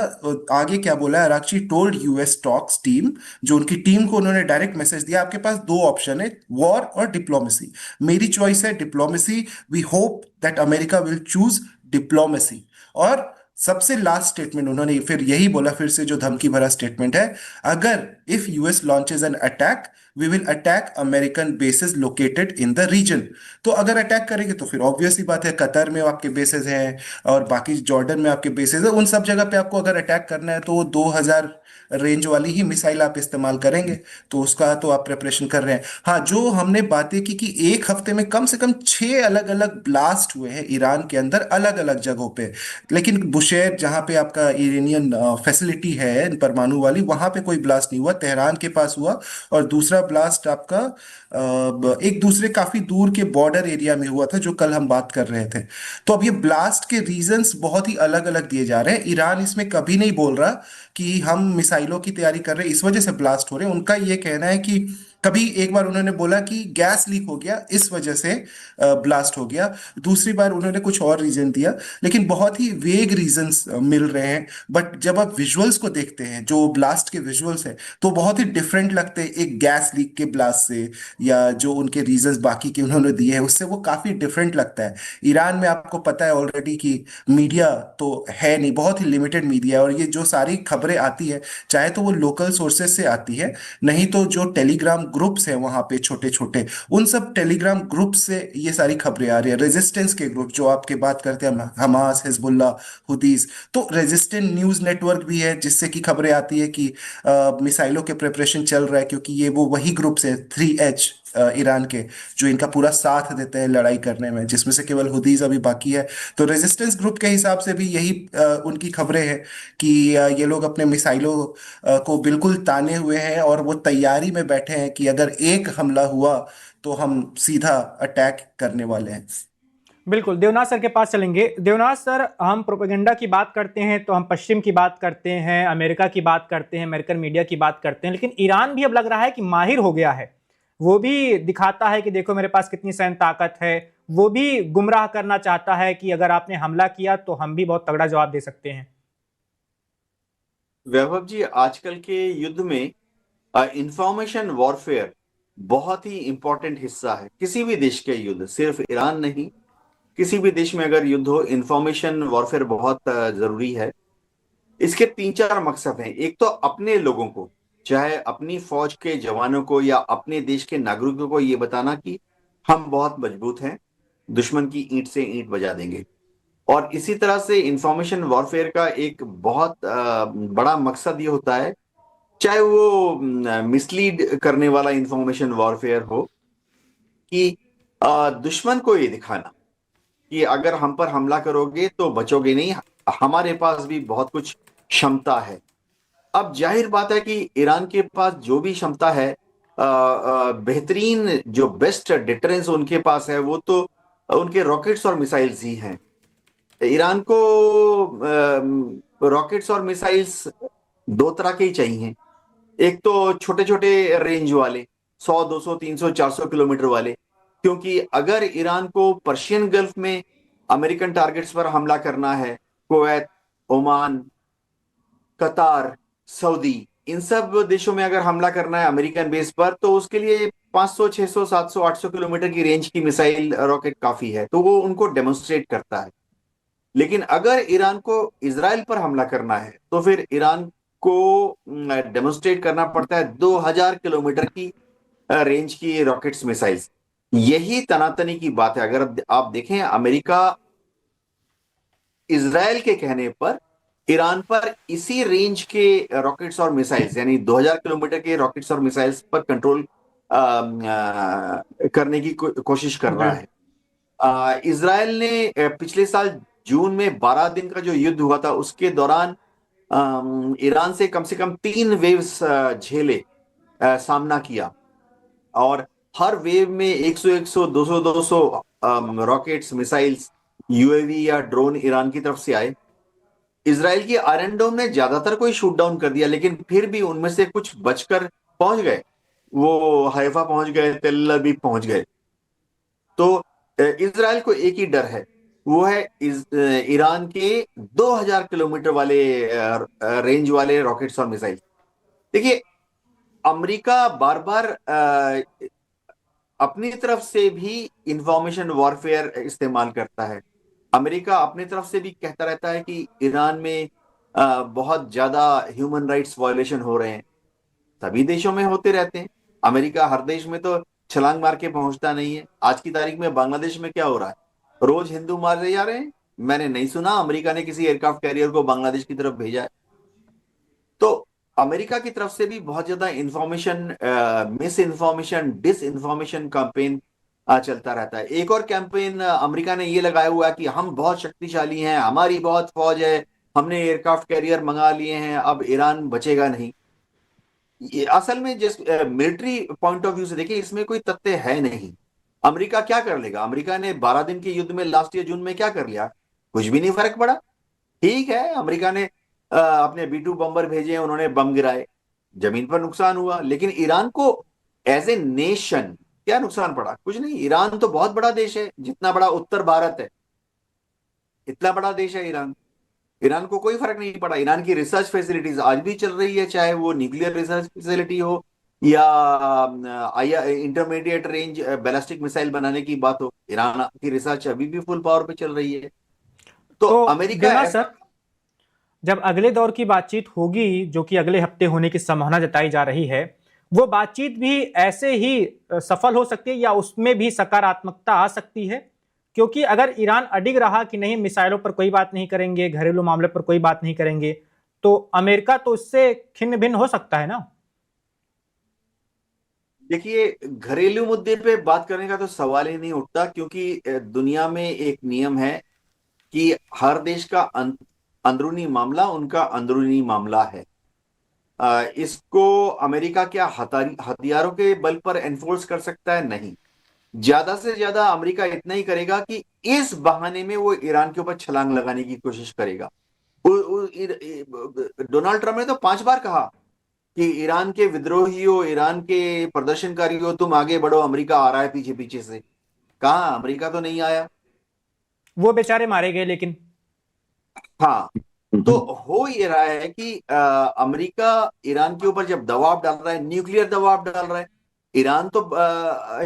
आगे क्या बोला, Araghchi told US talks team, जो उनकी टीम को उन्होंने डायरेक्ट मैसेज दिया, आपके पास दो ऑप्शन है, वॉर और डिप्लोमेसी। मेरी चॉइस है diplomacy, we hope that America will choose diplomacy. और सबसे लास्ट स्टेटमेंट उन्होंने फिर यही बोला, फिर से जो धमकी भरा स्टेटमेंट है, अगर if US launches an attack we will attack American bases located in the region. तो अगर अटैक करेंगे तो फिर ऑब्वियस ही बात है, कतर में आपके बेसेस हैं और बाकी जॉर्डन में आपके बेसेस है, उन सब जगह पे आपको अगर अटैक करना है तो 2000 रेंज वाली ही मिसाइल आप इस्तेमाल करेंगे। तो उसका तो आप प्रिपरेशन कर रहे हैं। हाँ, जो हमने बातें की कि एक हफ्ते में कम से कम 6 अलग अलग ब्लास्ट हुए हैं ईरान के अंदर अलग अलग जगहों पे, लेकिन बुशेर जहाँ पे आपका ईरानियन फैसिलिटी है परमाणु वाली, वहां पे कोई ब्लास्ट नहीं हुआ, तेहरान के पास हुआ। और दूसरा ब्लास्ट आपका एक दूसरे काफी दूर के बॉर्डर एरिया में हुआ था, जो कल हम बात कर रहे थे। तो अब ये ब्लास्ट के रीजंस बहुत ही अलग अलग दिए जा रहे हैं। ईरान इसमें कभी नहीं बोल रहा कि हम मिसाइलों की तैयारी कर रहे हैं इस वजह से ब्लास्ट हो रहे हैं। उनका ये कहना है कि कभी एक बार उन्होंने बोला कि गैस लीक हो गया इस वजह से ब्लास्ट हो गया, दूसरी बार उन्होंने कुछ और रीजन दिया, लेकिन बहुत ही वेग रीजंस मिल रहे हैं। बट जब आप विजुअल्स को देखते हैं, जो ब्लास्ट के विजुअल्स हैं, तो बहुत ही डिफरेंट लगते हैं एक गैस लीक के ब्लास्ट से, या जो उनके रीजंस बाकी के उन्होंने दिए हैं उससे, वो काफी डिफरेंट लगता है। ईरान में आपको पता है ऑलरेडी कि मीडिया तो है नहीं, बहुत ही लिमिटेड मीडिया है, और ये जो सारी खबरें आती है चाहे तो वो लोकल सोर्सेज से आती है, नहीं तो जो टेलीग्राम ग्रुप्स हैं वहां पे छोटे छोटे, उन सब टेलीग्राम ग्रुप से ये सारी खबरें आ रही है। रेजिस्टेंस के ग्रुप जो आपके बात करते हैं, हमास, हिजबुल्लाह, हुदीस, तो रेजिस्टेंट न्यूज नेटवर्क भी है जिससे कि खबरें आती है कि मिसाइलों के प्रिपरेशन चल रहा है, क्योंकि ये वो वही ग्रुप्स है 3H ईरान के, जो इनका पूरा साथ देते हैं लड़ाई करने में, जिसमें से केवल हुदीस अभी बाकी है। तो रेजिस्टेंस ग्रुप के हिसाब से भी यही उनकी खबरें हैं कि ये लोग अपने मिसाइलों को बिल्कुल ताने हुए हैं और वो तैयारी में बैठे हैं कि अगर एक हमला हुआ तो हम सीधा अटैक करने वाले हैं।
बिल्कुल, देवनाथ सर के पास चलेंगे। देवनाथ सर, हम प्रोपेगेंडा की बात करते हैं तो हम पश्चिम की बात करते हैं, अमेरिका की बात करते हैं, अमेरिकन मीडिया की बात करते हैं, लेकिन ईरान भी अब लग रहा है कि माहिर हो गया है। वो भी दिखाता है कि देखो मेरे पास कितनी सैन्य ताकत है। वो भी गुमराह करना चाहता है कि अगर आपने हमला किया तो हम भी बहुत तगड़ा जवाब दे सकते हैं।
वैभव जी, आजकल के युद्ध में इंफॉर्मेशन वॉरफेयर बहुत ही इंपॉर्टेंट हिस्सा है किसी भी देश के युद्ध, सिर्फ ईरान नहीं, किसी भी देश में अगर युद्ध हो इंफॉर्मेशन वॉरफेयर बहुत जरूरी है। इसके 3-4 मकसद हैं। एक तो अपने लोगों को, चाहे अपनी फौज के जवानों को या अपने देश के नागरिकों को ये बताना कि हम बहुत मजबूत हैं, दुश्मन की ईंट से ईंट बजा देंगे। और इसी तरह से इंफॉर्मेशन वॉरफेयर का एक बहुत बड़ा मकसद ये होता है, चाहे वो मिसलीड करने वाला इंफॉर्मेशन वॉरफेयर हो, कि दुश्मन को ये दिखाना कि अगर हम पर हमला करोगे तो बचोगे नहीं, हमारे पास भी बहुत कुछ क्षमता है। अब जाहिर बात है कि ईरान के पास जो भी क्षमता है, बेहतरीन जो बेस्ट डिटरेंस उनके पास है, वो तो उनके रॉकेट्स और मिसाइल्स ही हैं। ईरान को रॉकेट्स और मिसाइल्स दो तरह के ही चाहिए। एक तो छोटे छोटे रेंज वाले, 100 200 300 400 किलोमीटर वाले, क्योंकि अगर ईरान को पर्शियन गल्फ में अमेरिकन टारगेट्स पर हमला करना है, कुवैत, ओमान, कतार, सऊदी, इन सब देशों में अगर हमला करना है अमेरिकन बेस पर, तो उसके लिए 500 600 700 800 किलोमीटर की रेंज की मिसाइल रॉकेट काफी है, तो वो उनको डेमोन्स्ट्रेट करता है। लेकिन अगर ईरान को इजराइल पर हमला करना है तो फिर ईरान को डेमोन्स्ट्रेट करना पड़ता है 2000 किलोमीटर की रेंज की रॉकेट्स, मिसाइल्स। यही तनातनी की बात है। अगर आप देखें, अमेरिका इजराइल के कहने पर ईरान पर इसी रेंज के रॉकेट्स और मिसाइल्स, यानी 2000 किलोमीटर के रॉकेट्स और मिसाइल्स पर कंट्रोल करने की कोशिश कर रहा
जी।
है। इजराइल ने पिछले साल जून में 12 दिन का जो युद्ध हुआ था, उसके दौरान ईरान से कम 3 वेव्स झेले, सामना किया, और हर वेव में 100 100 200 200 रॉकेट्स, मिसाइल्स, यूएवी या ड्रोन ईरान की तरफ से आए। इजराइल की आयरन डोम ने ज्यादातर को ही शूट डाउन कर दिया, लेकिन फिर भी उनमें से कुछ बचकर पहुंच गए, वो हाइफा पहुंच गए, तेल अवीव पहुंच गए। तो इजराइल को एक ही डर है, वो है ईरान के 2000 किलोमीटर वाले रेंज वाले रॉकेट्स और मिसाइल। देखिए, अमेरिका बार बार अपनी तरफ से भी इंफॉर्मेशन वॉरफेयर इस्तेमाल करता है। अमेरिका अपनी तरफ से भी कहता रहता है कि ईरान में बहुत ज्यादा ह्यूमन राइट्स वायलेशन हो रहे हैं। सभी देशों में होते रहते हैं। अमेरिका हर देश में तो छलांग मार के पहुंचता नहीं है। आज की तारीख में बांग्लादेश में क्या हो रहा है? रोज हिंदू मारे जा रहे हैं। मैंने नहीं सुना अमेरिका ने किसी एयरक्राफ्ट कैरियर को बांग्लादेश की तरफ भेजा है। तो अमेरिका की तरफ से भी बहुत ज्यादा information, misinformation, disinformation campaign चलता रहता है। एक और कैंपेन अमेरिका ने ये लगाया हुआ है कि हम बहुत शक्तिशाली हैं, हमारी बहुत फौज है, हमने एयरक्राफ्ट कैरियर मंगा लिए हैं, अब ईरान बचेगा नहीं। ये असल में जिस मिलिट्री पॉइंट ऑफ व्यू से देखिए, इसमें कोई तथ्य है नहीं। अमेरिका क्या कर लेगा? अमेरिका ने 12 दिन के युद्ध में लास्ट ईयर जून में क्या कर लिया? कुछ भी नहीं फर्क पड़ा। ठीक है, अमेरिका ने अपने B-2 बम्बर भेजे, उन्होंने बम गिराए, जमीन पर नुकसान हुआ, लेकिन ईरान को एज ए नेशन क्या नुकसान पड़ा? कुछ नहीं। ईरान तो बहुत बड़ा देश है, जितना बड़ा उत्तर भारत है, इतना बड़ा देश है ईरान। ईरान को कोई फर्क नहीं पड़ा। ईरान की रिसर्च फैसिलिटीज आज भी चल रही है, चाहे वो न्यूक्लियर रिसर्च फैसिलिटी हो या इंटरमीडिएट रेंज बैलिस्टिक मिसाइल बनाने की बात हो। ईरान की रिसर्च अभी भी फुल पावर पे चल रही है। तो
तो
अमेरिका
दिलनाथ
ऐसा,
सर, जब अगले दौर की बातचीत होगी जो कि अगले हफ्ते होने की संभावना जताई जा रही है, वो बातचीत भी ऐसे ही सफल हो सकती है या उसमें भी सकारात्मकता आ सकती है? क्योंकि अगर ईरान अडिग रहा कि नहीं, मिसाइलों पर कोई बात नहीं करेंगे, घरेलू मामले पर कोई बात नहीं करेंगे, तो अमेरिका तो इससे खिन्न भिन्न हो सकता है ना।
देखिए, घरेलू मुद्दे पे बात करने का तो सवाल ही नहीं उठता, क्योंकि दुनिया में एक नियम है कि हर देश का अंदरूनी मामला उनका अंदरूनी मामला है। इसको अमेरिका क्या हथियारों के बल पर एनफोर्स कर सकता है? नहीं। ज्यादा से ज्यादा अमेरिका इतना ही करेगा कि इस बहाने में वो ईरान के ऊपर छलांग लगाने की कोशिश करेगा। डोनाल्ड ट्रंप ने तो 5 बार कहा कि ईरान के विद्रोहियों, ईरान के प्रदर्शनकारियों, तुम आगे बढ़ो, अमेरिका आ रहा है पीछे पीछे से। कहा? अमेरिका तो नहीं आया।
वो बेचारे मारे गए लेकिन।
हाँ। तो हो ये रहा है कि अमेरिका ईरान के ऊपर जब दबाव डाल रहा है, न्यूक्लियर दबाव डाल रहा है, ईरान तो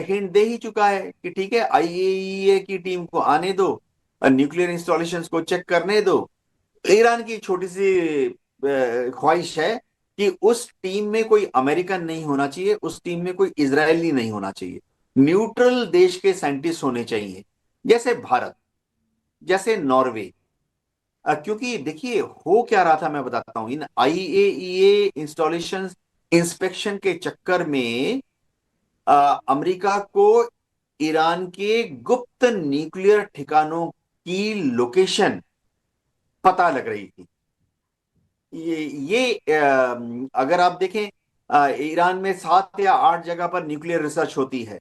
हिंट दे ही चुका है कि ठीक है, IAEA की टीम को आने दो, न्यूक्लियर इंस्टॉलेशंस को चेक करने दो। ईरान की छोटी सी ख्वाहिश है कि उस टीम में कोई अमेरिकन नहीं होना चाहिए, उस टीम में कोई इजरायली नहीं होना चाहिए, न्यूट्रल देश के साइंटिस्ट होने चाहिए, जैसे भारत, जैसे नॉर्वे। क्योंकि देखिए, हो क्या रहा था मैं बताता हूं। इन IAEA इंस्टॉलेशन, इंस्पेक्शन के चक्कर में अमेरिका को ईरान के गुप्त न्यूक्लियर ठिकानों की लोकेशन पता लग रही थी। अगर आप देखें, ईरान में 7 या 8 जगह पर न्यूक्लियर रिसर्च होती है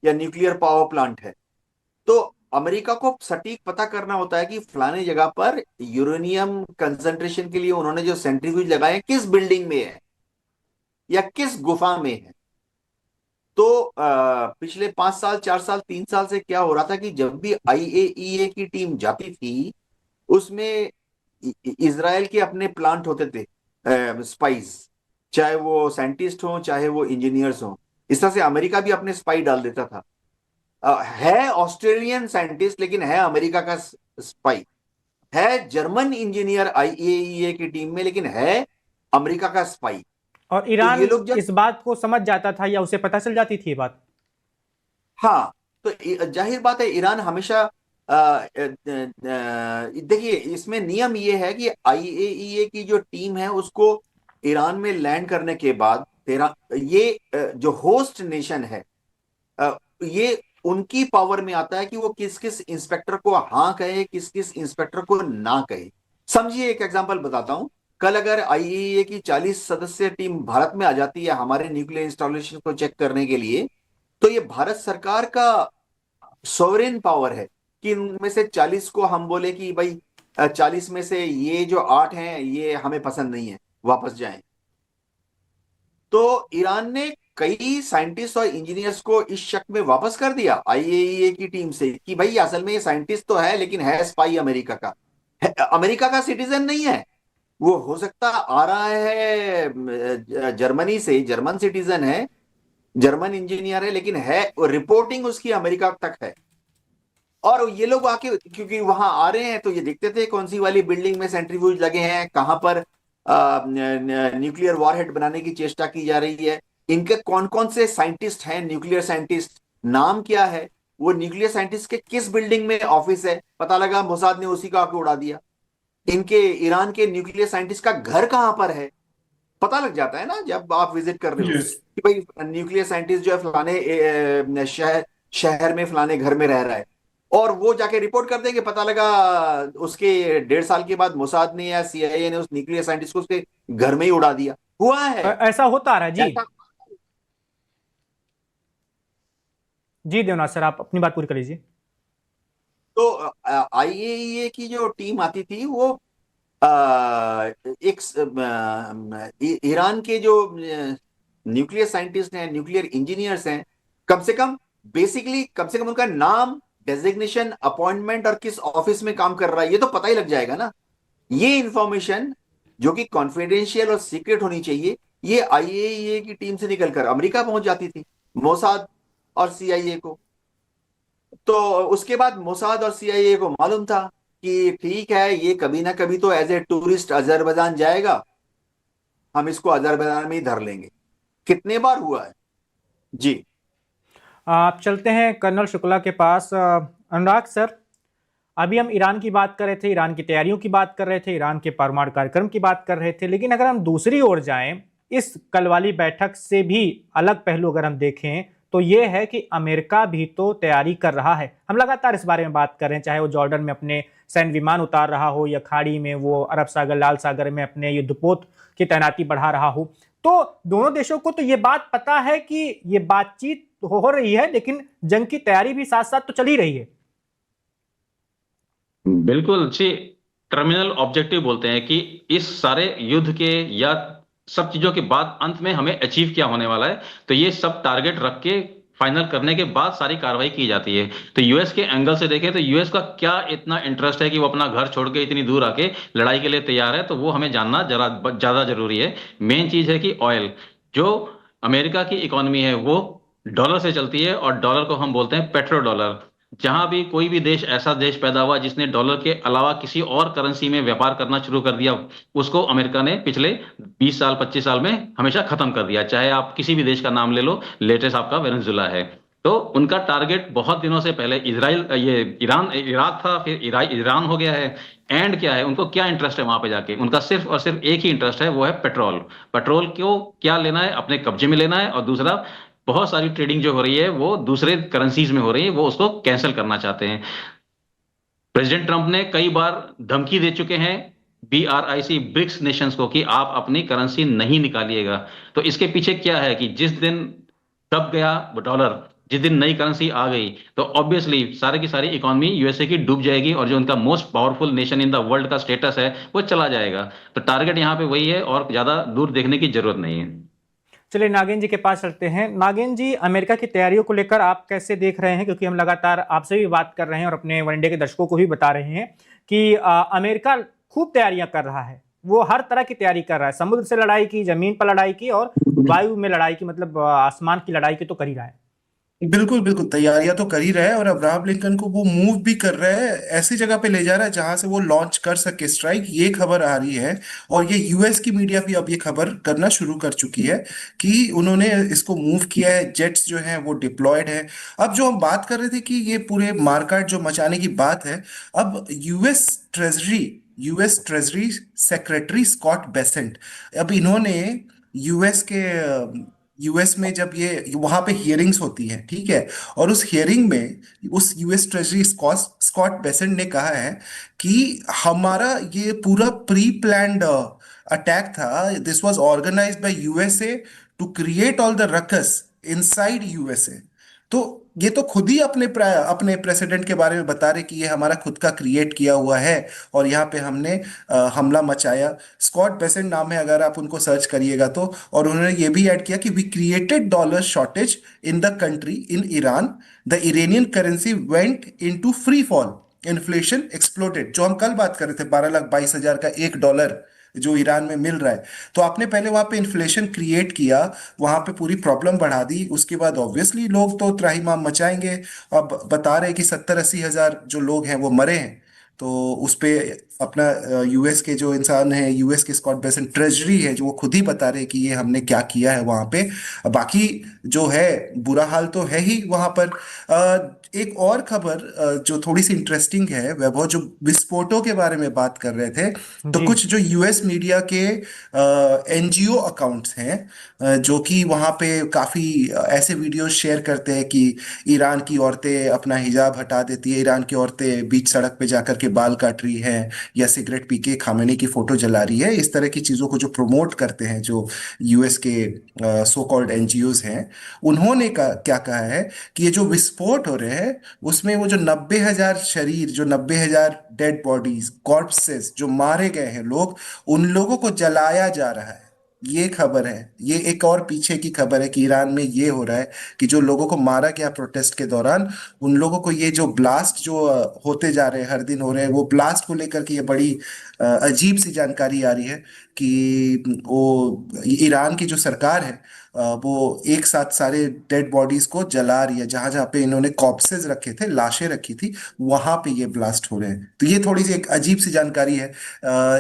या न्यूक्लियर पावर प्लांट है। तो अमेरिका को सटीक पता करना होता है कि फलाने जगह पर यूरेनियम कंसंट्रेशन के लिए उन्होंने जो सेंट्रीफ्यूज लगाए हैं किस बिल्डिंग में है या किस गुफा में है। तो पिछले 5 साल 4 साल 3 साल से क्या हो रहा था कि जब भी IAEA की टीम जाती थी उसमें इजराइल के अपने प्लांट होते थे, स्पाइस, चाहे वो साइंटिस्ट हो चाहे वो इंजीनियर्स हो। इस तरह से अमेरिका भी अपने स्पाई डाल देता था। है ऑस्ट्रेलियन साइंटिस्ट लेकिन है अमेरिका का स्पाई, है जर्मन इंजीनियर IAEA की टीम में लेकिन है अमेरिका का स्पाई।
और
तो
ईरान
ये लोग जब,
इस बात को समझ जाता था या उसे पता चल जाती थी ये बात?
हाँ, तो जाहिर बात है ईरान हमेशा देखिए इसमें नियम ये है कि IAEA की जो टीम है उसको ईरान में लैंड करने के बाद तेरा ये जो होस्ट नेशन है ये उनकी पावर में आता है कि वो किस किस इंस्पेक्टर को हाँ कहे किस किस इंस्पेक्टर को ना कहे। समझिए एक एग्जांपल बताता हूं। कल अगर IAEA की 40 सदस्य टीम भारत में आ जाती है हमारे न्यूक्लियर इंस्टॉलेशन को चेक करने के लिए, तो ये भारत सरकार का सोवरेन पावर है कि इनमें से 40 को हम बोले कि भाई 40 में से ये जो 8 हैं ये हमें पसंद नहीं है, वापस जाएं। तो ईरान ने कई साइंटिस्ट और इंजीनियर्स को इस शक में वापस कर दिया IAEA की टीम से कि भाई असल में ये साइंटिस्ट तो है लेकिन है स्पाई अमेरिका का, अमेरिका का सिटीजन नहीं है। वो हो सकता आ रहा है जर्मनी से, जर्मन सिटीजन है, जर्मन इंजीनियर है, लेकिन है रिपोर्टिंग उसकी अमेरिका तक है। और ये लोग आके क्योंकि वहां आ रहे हैं तो ये देखते थे कौन सी वाली बिल्डिंग में सेंट्रीफ्यूज लगे हैं, कहां पर न्यूक्लियर वॉरहेड बनाने की चेष्टा की जा रही है, इनके कौन कौन से साइंटिस्ट हैं, न्यूक्लियर साइंटिस्ट नाम क्या है, वो न्यूक्लियर साइंटिस्ट के किस बिल्डिंग में ऑफिस है, पता लगा मोसाद ने उसी का आके उड़ा दिया। इनके ईरान के न्यूक्लियर साइंटिस्ट का घर कहां पर है पता लग जाता है ना जब आप विजिट कर रहे हो
यस।
कि भाई न्यूक्लियर साइंटिस्ट जो है फलाने शहर में फलाने घर में रह रहा है, और वो जाके रिपोर्ट कर देंगे, पता लगा उसके 1.5 साल के बाद मोसाद ने या CIA ने उस न्यूक्लियर साइंटिस्ट को उसके घर में ही उड़ा दिया। हुआ है
ऐसा होता आ रहा है जी।
ऐसा।
जी देवनाथ सर, आप अपनी बात पूरी कर लीजिए।
तो IAEA की जो टीम आती थी वो एक ईरान के जो न्यूक्लियर साइंटिस्ट हैं, न्यूक्लियर इंजीनियर्स हैं, कम से कम बेसिकली कम से कम उनका नाम, डेजिग्नेशन, अपॉइंटमेंट और किस ऑफिस में काम कर रहा है ये तो पता ही लग जाएगा ना। ये इंफॉर्मेशन जो कि कॉन्फिडेंशियल और सीक्रेट होनी चाहिए ये IAEA की टीम से निकलकर अमेरिका पहुंच जाती थी, मोसाद और CIA को। तो उसके बाद मोसाद और CIA को मालूम था कि ठीक है ये कभी ना कभी तो एज ए टूरिस्ट अजरबैजान जाएगा, हम इसको अजरबैजान में ही धर लेंगे। कितने बार हुआ है जी।
आप चलते हैं कर्नल शुक्ला के पास। अनुराग सर, अभी हम ईरान की बात कर रहे थे, ईरान की तैयारियों की बात कर रहे थे, ईरान के परमाणु कार्यक्रम की बात कर रहे थे, लेकिन अगर हम दूसरी ओर जाएं, इस कल वाली बैठक से भी अलग पहलू अगर हम देखें तो ये है कि अमेरिका भी तो तैयारी कर रहा है। हम लगातार इस बारे में बात कर रहे हैं, चाहे वो जॉर्डन में अपने सैन्य विमान उतार रहा हो या खाड़ी में वो अरब सागर, लाल सागर में अपने युद्धपोत की तैनाती बढ़ा रहा हो। तो दोनों देशों को तो ये बात पता है कि ये बातचीत हो रही है, लेकिन जंग की तैयारी भी साथ साथ तो चल ही रही है।
बिल्कुल जी। टर्मिनल ऑब्जेक्टिव बोलते हैं कि इस सारे युद्ध के या सब चीजों के बाद अंत में हमें अचीव क्या होने वाला है, तो ये सब टारगेट रख के फाइनल करने के बाद सारी कार्रवाई की जाती है। तो यूएस के एंगल से देखें तो यूएस का क्या इतना इंटरेस्ट है कि वो अपना घर छोड़ के इतनी दूर आके लड़ाई के लिए तैयार है, तो वो हमें जानना जरा ज्यादा जरूरी है। मेन चीज है कि ऑयल, जो अमेरिका की इकोनॉमी है वो डॉलर से चलती है, और डॉलर को हम बोलते हैं पेट्रो डॉलर। जहां भी कोई भी देश, ऐसा देश पैदा हुआ जिसने डॉलर के अलावा किसी और करेंसी में व्यापार करना शुरू कर दिया, उसको अमेरिका ने पिछले 20 साल 25 साल में हमेशा खत्म कर दिया। चाहे आप किसी भी देश का नाम ले लो, लेटेस्ट आपका वेनेजुला है। तो उनका टारगेट बहुत दिनों से पहले इजराइल, ये ईरान, इराक था, फिर ईरान हो गया है। एंड क्या है, उनको क्या इंटरेस्ट है वहां पे जाके? उनका सिर्फ और सिर्फ एक ही इंटरेस्ट है, वो है पेट्रोल। पेट्रोल को क्या लेना है, अपने कब्जे में लेना है, और दूसरा बहुत सारी ट्रेडिंग जो हो रही है वो दूसरे करेंसीज में हो रही है, वो उसको कैंसिल करना चाहते हैं। प्रेसिडेंट ट्रंप ने कई बार धमकी दे चुके हैं BRIC, ब्रिक्स नेशंस को, कि आप अपनी करेंसी नहीं निकालिएगा। तो इसके पीछे क्या है कि जिस दिन दब गया वो डॉलर, जिस दिन नई करेंसी आ गई तो ऑब्वियसली सारी की सारी इकोनॉमी यूएसए की डूब जाएगी, और जो उनका most powerful nation in the world का स्टेटस है वो चला जाएगा। तो टारगेट यहाँ पे वही है, और ज्यादा दूर देखने की जरूरत नहीं है।
चलिए नागेंद्र जी के पास चलते हैं। नागेंद्र जी, अमेरिका की तैयारियों को लेकर आप कैसे देख रहे हैं, क्योंकि हम लगातार आपसे भी बात कर रहे हैं और अपने वनडे के दर्शकों को भी बता रहे हैं कि अमेरिका खूब तैयारियां कर रहा है। वो हर तरह की तैयारी कर रहा है, समुद्र से लड़ाई की, जमीन पर लड़ाई की और वायु में लड़ाई की, मतलब आसमान की लड़ाई की तो कर ही रहा है।
बिल्कुल बिल्कुल, तैयारियां तो कर ही रहा है, और अब्राहम लिंकन को वो मूव भी कर रहा है, ऐसी जगह पे ले जा रहा है जहां से वो लॉन्च कर सके स्ट्राइक, ये खबर आ रही है। और ये यूएस की मीडिया भी अब ये खबर करना शुरू कर चुकी है कि उन्होंने इसको मूव किया है, जेट्स जो हैं वो डिप्लॉयड है। अब जो हम बात कर रहे थे कि ये पूरे मारकाट जो मचाने की बात है, अब US treasury secretary Scott Bessent, अब इन्होंने यूएस के यूएस में जब ये वहां पे हियरिंग्स होती है, ठीक है, और उस हियरिंग में उस US treasury Scott Scott Bessent ने कहा है कि हमारा ये पूरा प्री प्लान्ड अटैक था, this was organised by USA to create all the ruckus inside USA. तो ये तो खुद ही अपने प्रेसिडेंट के बारे में बता रहे कि ये हमारा खुद का क्रिएट किया हुआ है, और यहाँ पे हमने हमला मचाया। स्कॉट बेसेंट नाम है, अगर आप उनको सर्च करिएगा तो। और उन्होंने ये भी ऐड किया कि we created dollar shortage in the country in Iran, the Iranian currency went into free fall, inflation exploded. जो हम कल बात कर रहे थे, 12,22,000 का $1 जो ईरान में मिल रहा है, तो आपने पहले वहां पे इन्फ्लेशन क्रिएट किया, वहां पे पूरी प्रॉब्लम बढ़ा दी, उसके बाद ऑब्वियसली लोग तो त्राहिमाम मचाएंगे। अब बता रहे हैं कि 70-80 हजार जो लोग हैं वो मरे हैं। तो उस पे अपना यूएस के जो इंसान है, यूएस के स्कॉट बेसेंट ट्रेजरी है, जो वो खुद ही बता रहे हैं कि ये हमने क्या किया है वहां पे। बाकी जो है बुरा हाल तो है ही वहां पर। एक और खबर जो थोड़ी सी इंटरेस्टिंग है, वैभव, जो विस्फोटों के बारे में बात कर रहे थे, तो
जी।
कुछ जो यूएस मीडिया के एनजीओ अकाउंट्स हैं, जो कि वहाँ पे काफ़ी ऐसे वीडियोस शेयर करते हैं कि ईरान की औरतें अपना हिजाब हटा देती है, ईरान की औरतें बीच सड़क पे जाकर के बाल काट रही हैं, या सिगरेट पी के खामेनी की फोटो जला रही है, इस तरह की चीज़ों को जो प्रमोट करते हैं जो यूएस के सो कॉल्ड एनजीओज हैं, उन्होंने क्या कहा है कि ये जो विस्फोट हो रहे हैं उसमें वो जो 90,000 शरीर, जो 90,000 डेड बॉडीज, कॉर्पसेस, जो मारे गए हैं लोग, उन लोगों को जलाया जा रहा है। ये खबर है, ये एक और पीछे की खबर है कि ईरान में ये हो रहा है कि जो लोगों को मारा गया प्रोटेस्ट के दौरान, उन लोगों को ये जो ब्लास्ट जो होते जा रहे हैं, हर दिन हो रहे हैं, वो ब्लास्ट को लेकर के ये बड़ी अजीब सी जानकारी आ रही है कि वो ईरान की जो सरकार है, वो एक साथ सारे डेड बॉडीज को जला रही है, जहां जहां पे इन्होंने कॉप्सेज रखे थे, लाशें रखी थी, वहां पे ये ब्लास्ट हो रहे हैं। तो ये थोड़ी सी एक अजीब सी जानकारी है।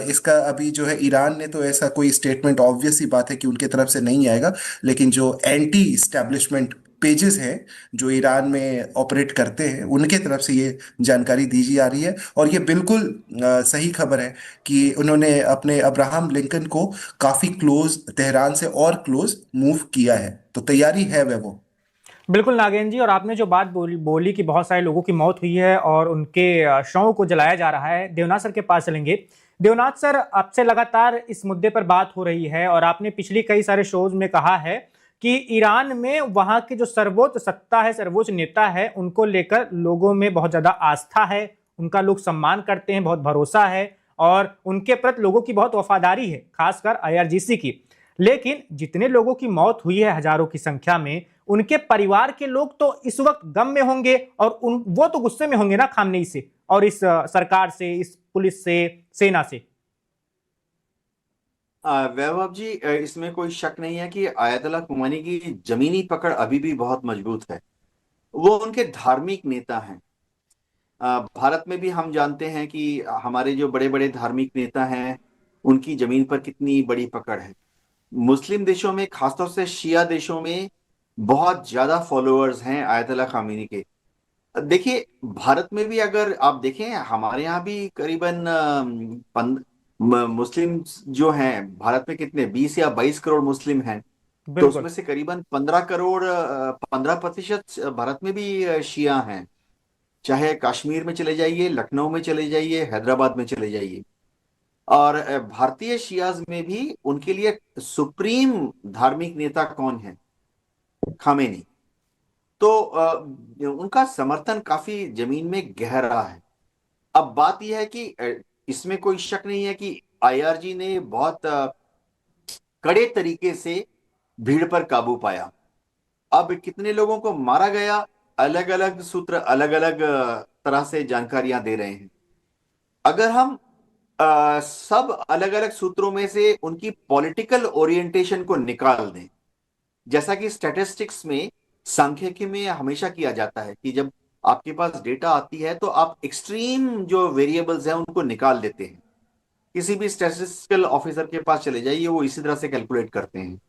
इसका अभी जो है ईरान ने तो ऐसा कोई स्टेटमेंट, ऑब्वियस सी बात है कि उनके तरफ से नहीं आएगा, लेकिन जो एंटी स्टैब्लिशमेंट पेजेस हैं जो ईरान में ऑपरेट करते हैं, उनके तरफ से ये जानकारी दी जा रही है। और ये बिल्कुल सही खबर है कि उन्होंने अपने अब्राहम लिंकन को काफी क्लोज, तेहरान से और क्लोज मूव किया है, तो तैयारी है वह वो।
बिल्कुल नागेंद्र जी, और आपने जो बात बोली कि बहुत सारे लोगों की मौत हुई है और उनके शवों को जलाया जा रहा है, देवनाथ सर के पास चलेंगे। देवनाथ सर, आपसे लगातार इस मुद्दे पर बात हो रही है और आपने पिछली कई सारे शोज में कहा है कि ईरान में वहां के जो सर्वोच्च सत्ता है, सर्वोच्च नेता है, उनको लेकर लोगों में बहुत ज्यादा आस्था है, उनका लोग सम्मान करते हैं, बहुत भरोसा है और उनके प्रति लोगों की बहुत वफादारी है, खासकर आईआरजीसी की। लेकिन जितने लोगों की मौत हुई है हजारों की संख्या में, उनके परिवार के लोग तो इस वक्त गम में होंगे और वो तो गुस्से में होंगे ना खामनेई से और इस सरकार से, इस पुलिस से, सेना से।
वैभव जी, इसमें कोई शक नहीं है कि आयतुल्लाह खुमैनी की जमीनी पकड़ अभी भी बहुत मजबूत है। वो उनके धार्मिक नेता हैं। भारत में भी हम जानते हैं कि हमारे जो बड़े बड़े धार्मिक नेता हैं उनकी जमीन पर कितनी बड़ी पकड़ है। मुस्लिम देशों में, खासतौर से शिया देशों में बहुत ज्यादा फॉलोअर्स हैं आयतुल्लाह खामेनी के। देखिए, भारत में भी अगर आप देखें, हमारे यहाँ भी करीबन मुस्लिम जो हैं भारत में कितने 20 या 22 करोड़ मुस्लिम हैं। तो
बिल्कुल।
उसमें से करीबन 15 करोड़ 15% भारत में भी शिया हैं। चाहे कश्मीर में चले जाइए, लखनऊ में चले जाइए, हैदराबाद में चले जाइए। और भारतीय शियाज में भी उनके लिए सुप्रीम धार्मिक नेता कौन है? खामेनी। तो उनका समर्थन काफी जमीन में गहरा है। अब बात यह है कि इसमें कोई शक नहीं है कि आईआरजी ने बहुत कड़े तरीके से भीड़ पर काबू पाया। अब कितने लोगों को मारा गया, अलग अलग सूत्र अलग अलग तरह से जानकारियां दे रहे हैं। अगर हम सब अलग अलग सूत्रों में से उनकी पॉलिटिकल ओरिएंटेशन को निकाल दें, जैसा कि स्टैटिस्टिक्स में, सांख्यिकी में हमेशा किया जाता है कि जब आपके पास डेटा आती है तो आप एक्सट्रीम जो वेरिएबल्स हैं उनको निकाल देते हैं। किसी भी स्टैटिस्टिकल ऑफिसर के पास चले जाइए, वो इसी तरह से कैलकुलेट करते हैं।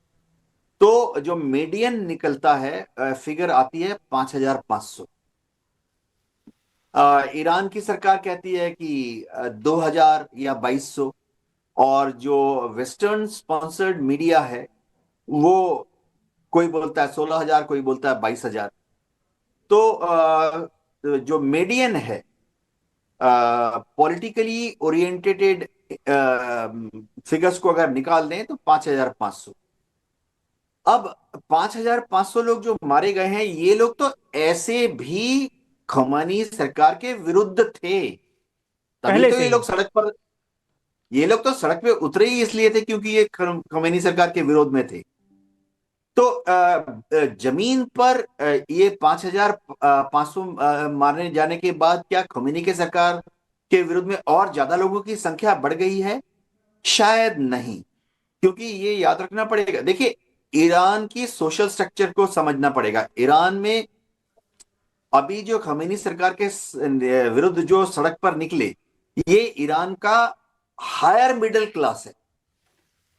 तो जो मीडियन निकलता है, फिगर आती है 5,500। ईरान की सरकार कहती है कि 2,000 या 2,200, और जो वेस्टर्न स्पॉन्सर्ड मीडिया है वो कोई बोलता है 16,000, कोई बोलता है 22,000। तो जो मीडियन है पॉलिटिकली ओरिएंटेड फिगर्स को अगर निकाल दें तो 5,500। अब 5,500 लोग जो मारे गए हैं, ये लोग तो ऐसे भी खमेनी सरकार के विरुद्ध थे। तभी
पहले
तो
से
ये
ही।
लोग सड़क पर, ये लोग तो सड़क पे उतरे ही इसलिए थे क्योंकि ये खमेनी सरकार के विरोध में थे। तो जमीन पर ये 5,500 मारने जाने के बाद क्या खमेनी के सरकार के विरुद्ध में और ज्यादा लोगों की संख्या बढ़ गई है? शायद नहीं, क्योंकि ये याद रखना पड़ेगा। देखिए, ईरान की सोशल स्ट्रक्चर को समझना पड़ेगा। ईरान में अभी जो खमेनी सरकार के विरुद्ध जो सड़क पर निकले, ये ईरान का हायर मिडिल क्लास है।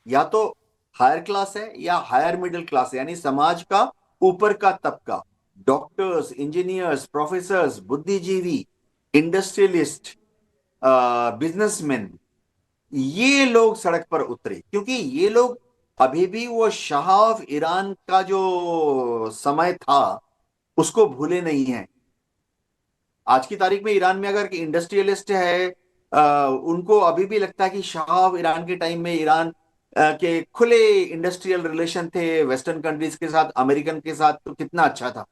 या तो हायर क्लास है या हायर मिडिल क्लास है, यानी समाज का ऊपर का तबका। डॉक्टर्स, इंजीनियर्स, प्रोफेसर्स, बुद्धिजीवी, इंडस्ट्रियलिस्ट, बिजनेसमैन, ये लोग सड़क पर उतरे क्योंकि ये लोग अभी भी वो शाह ऑफ ईरान का जो समय था उसको भूले नहीं है। आज की तारीख में ईरान में अगर इंडस्ट्रियलिस्ट है, उनको अभी भी लगता है कि शाह ऑफ ईरान के टाइम में ईरान के खुले इंडस्ट्रियल रिलेशन थे वेस्टर्न कंट्रीज के साथ, अमेरिकन के साथ, तो कितना अच्छा था।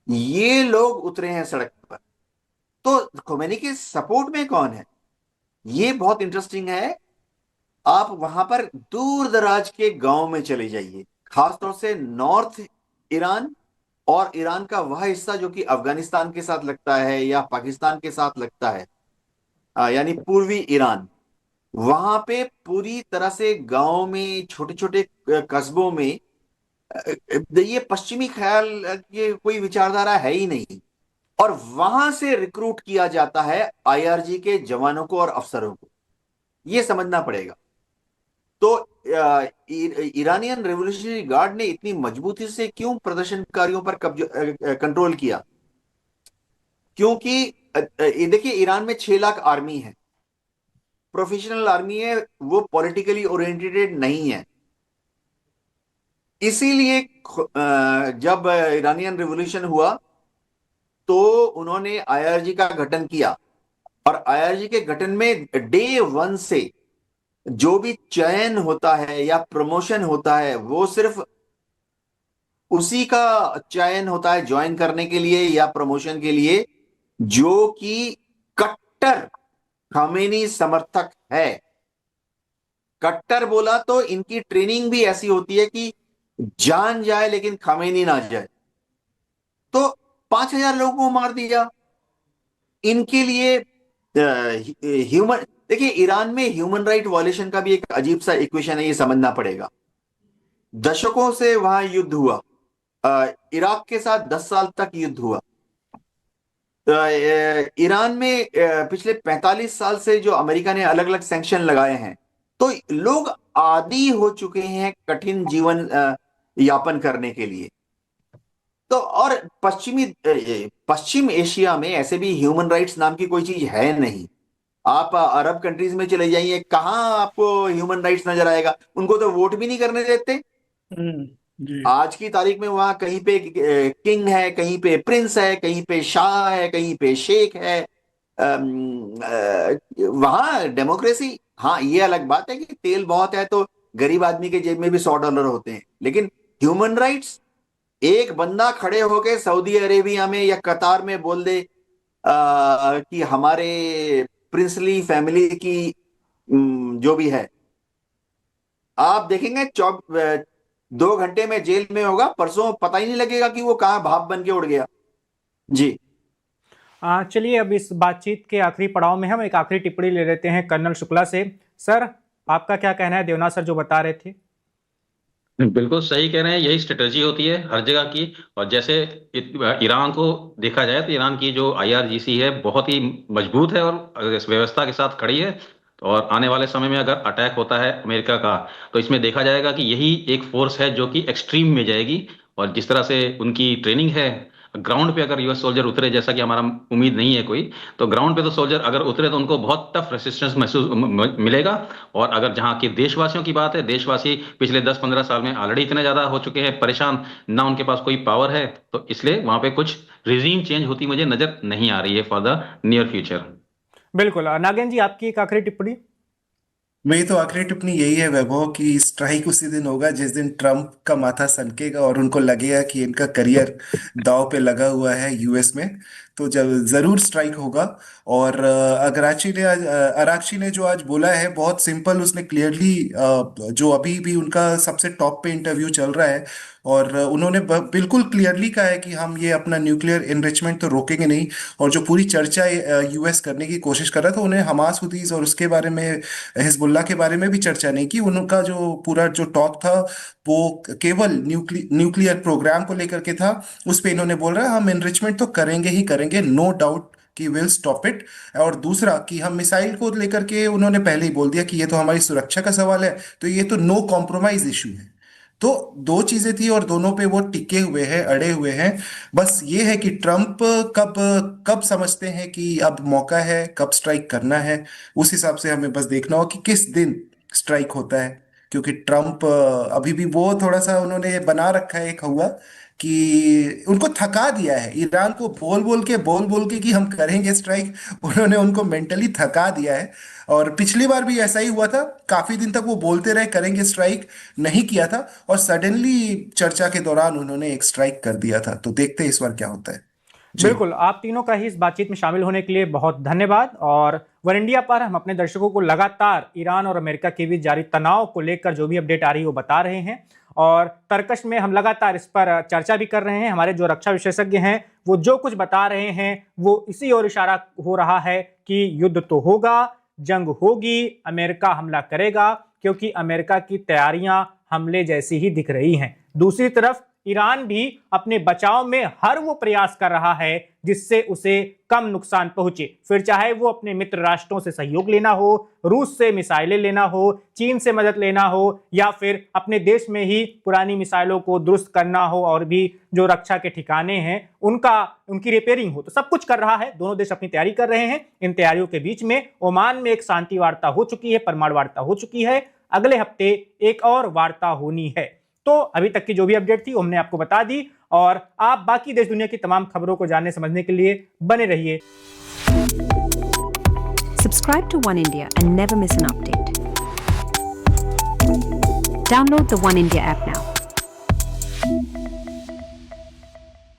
ये लोग उतरे हैं सड़क पर। तो खोमेनी के सपोर्ट में कौन है, ये बहुत इंटरेस्टिंग है। आप वहां पर दूर दराज के गांव में चले जाइए, खासतौर से नॉर्थ ईरान और ईरान का वह हिस्सा जो कि अफगानिस्तान के साथ लगता है या पाकिस्तान के साथ लगता है, यानी पूर्वी ईरान। वहां पे पूरी तरह से गांव में, छोटे छोटे कस्बों में ये पश्चिमी ख्याल की कोई विचारधारा है ही नहीं, और वहां से रिक्रूट किया जाता है आईआरजी के जवानों को और अफसरों को। ये समझना पड़ेगा। तो ईरानियन रेवोल्यूशनरी गार्ड ने इतनी मजबूती से क्यों प्रदर्शनकारियों पर कंट्रोल किया? क्योंकि देखिए, ईरान में 6 लाख आर्मी है, प्रोफेशनल आर्मी है, वो पॉलिटिकली ओरिएंटेड नहीं है। इसीलिए जब ईरानियन रिवॉल्यूशन हुआ तो उन्होंने आईआरजी का गठन किया, और आईआरजी के गठन में डे 1 से जो भी चयन होता है या प्रमोशन होता है, वो सिर्फ उसी का चयन होता है ज्वाइन करने के लिए या प्रमोशन के लिए जो कि कट्टर खामेनी समर्थक है। कट्टर बोला तो इनकी ट्रेनिंग भी ऐसी होती है कि जान जाए लेकिन खामेनी ना जाए। तो 5,000 लोगों को मार दिया इनके लिए। ह्यूमन, देखिए, ईरान में ह्यूमन राइट वायलेशन का भी एक अजीब सा इक्वेशन है, ये समझना पड़ेगा। दशकों से वहां युद्ध हुआ, इराक के साथ 10 साल तक युद्ध हुआ। ईरान में पिछले 45 साल से जो अमेरिका ने अलग अलग सैंक्शन लगाए हैं, तो लोग आदी हो चुके हैं कठिन जीवन यापन करने के लिए। तो और पश्चिम एशिया में ऐसे भी ह्यूमन राइट्स नाम की कोई चीज है नहीं। आप अरब कंट्रीज में चले जाइए, कहां आपको ह्यूमन राइट्स नजर आएगा? उनको तो वोट भी नहीं करने देते।
जी।
आज की तारीख में वहां कहीं पे किंग है, कहीं पे प्रिंस है, कहीं पे शाह है, कहीं पे शेख है। वहां डेमोक्रेसी, हाँ, ये अलग बात है कि तेल बहुत है तो गरीब आदमी के जेब में भी $100 होते हैं, लेकिन ह्यूमन राइट्स एक बंदा खड़े होके सऊदी अरेबिया में या कतार में बोल दे कि हमारे प्रिंसली फैमिली की जो भी है, आप देखेंगे 2 घंटे में जेल में होगा, परसों पता ही नहीं लगेगा कि वो कहाँ भाप बन के उड़ गया। जी
चलिए अब इस बातचीत के आखिरी पड़ाव में हम एक आखिरी टिप्पणी ले लेते हैं कर्नल शुक्ला से। सर, आपका क्या कहना है देवनाथ सर जो बता रहे थे?
बिल्कुल सही कह रहे हैं, यही स्ट्रेटजी होती है हर जगह की। और जैसे ईरान को देखा जाए तो ईरान की जो IRGC है बहुत ही मजबूत है और इस व्यवस्था के साथ खड़ी है। और आने वाले समय में अगर अटैक होता है अमेरिका का तो इसमें देखा जाएगा कि यही एक फोर्स है जो कि एक्सट्रीम में जाएगी। और जिस तरह से उनकी ट्रेनिंग है, ग्राउंड पे अगर US सोल्जर उतरे, जैसा कि हमारा उम्मीद नहीं है कोई, तो ग्राउंड पे तो सोल्जर अगर उतरे तो उनको बहुत टफ रेसिस्टेंस महसूस मिलेगा। और अगर जहाँ की देशवासियों की बात है, देशवासी पिछले 10-15 साल में ऑलरेडी इतने ज्यादा हो चुके हैं परेशान, ना उनके पास कोई पावर है, तो इसलिए वहां पे कुछ रिजीम चेंज होती मुझे नजर नहीं आ रही है फॉर द नियर फ्यूचर।
बिल्कुल। नागेंद्र जी, आपकी एक आखिरी टिप्पणी।
मेरी तो आखिरी टिप्पणी यही है वैभव कि स्ट्राइक उसी दिन होगा जिस दिन ट्रम्प का माथा सनकेगा और उनको लगेगा कि इनका करियर दांव पे लगा हुआ है US में। तो जब जरूर स्ट्राइक होगा। और अराक्ची ने जो आज बोला है बहुत सिंपल, उसने क्लियरली, जो अभी भी उनका सबसे टॉप पे इंटरव्यू चल रहा है, और उन्होंने बिल्कुल क्लियरली कहा है कि हम ये अपना न्यूक्लियर एनरिचमेंट तो रोकेंगे नहीं। और जो पूरी चर्चा US करने की कोशिश कर रहा था, उन्हें हमास हुदीस और उसके बारे में, हिजबुल्ला के बारे में भी चर्चा नहीं की। उनका जो पूरा जो टॉक था वो केवल न्यूक्लियर प्रोग्राम को लेकर के था। उस पे इन्होंने बोल रहा है हम एनरिचमेंट तो करेंगे ही करेंगे, नो डाउट कि विल स्टॉप इट। और दूसरा कि हम मिसाइल को लेकर के उन्होंने पहले ही बोल दिया कि ये तो हमारी सुरक्षा का सवाल है, तो ये तो नो कॉम्प्रोमाइज इशू है। तो दो चीजें थी और दोनों पे वो टिके हुए हैं, अड़े हुए हैं। बस ये है कि ट्रम्प कब कब समझते हैं कि अब मौका है, कब स्ट्राइक करना है। उस हिसाब से हमें बस देखना हो कि किस दिन स्ट्राइक होता है। क्योंकि ट्रम्प अभी भी वो थोड़ा सा उन्होंने बना रखा है एक हुआ कि उनको थका दिया है ईरान को, बोल बोल के कि हम करेंगे स्ट्राइक। उन्होंने उनको मेंटली थका दिया है। और पिछली बार भी ऐसा ही हुआ था, काफी दिन तक वो बोलते रहे करेंगे स्ट्राइक, नहीं किया था, और सडनली चर्चा के दौरान उन्होंने एक स्ट्राइक कर दिया था। तो देखते हैं इस बार क्या होता है। जी
बिल्कुल, आप तीनों का ही इस बातचीत में शामिल होने के लिए बहुत धन्यवाद। और वन इंडिया पर हम अपने दर्शकों को लगातार ईरान और अमेरिका के बीच जारी तनाव को लेकर जो भी अपडेट आ रही है वो बता रहे हैं। और तर्कश में हम लगातार इस पर चर्चा भी कर रहे हैं। हमारे जो रक्षा विशेषज्ञ हैं वो जो कुछ बता रहे हैं वो इसी ओर इशारा हो रहा है कि युद्ध तो होगा, जंग होगी, अमेरिका हमला करेगा, क्योंकि अमेरिका की तैयारियां हमले जैसी ही दिख रही हैं। दूसरी तरफ ईरान भी अपने बचाव में हर वो प्रयास कर रहा है जिससे उसे कम नुकसान पहुंचे, फिर चाहे वो अपने मित्र राष्ट्रों से सहयोग लेना हो, रूस से मिसाइलें लेना हो, चीन से मदद लेना हो, या फिर अपने देश में ही पुरानी मिसाइलों को दुरुस्त करना हो और भी जो रक्षा के ठिकाने हैं उनकी रिपेयरिंग हो। तो सब कुछ कर रहा है, दोनों देश अपनी तैयारी कर रहे हैं। इन तैयारियों के बीच में ओमान में एक शांति वार्ता हो चुकी है, परमाणु वार्ता हो चुकी है, अगले हफ्ते एक और वार्ता होनी है। तो अभी तक की जो भी अपडेट थी वो हमने आपको बता दी, और आप बाकी देश दुनिया की तमाम खबरों को जानने समझने के लिए बने रहिए।
Subscribe to One India and never miss an update. Download the One India app now.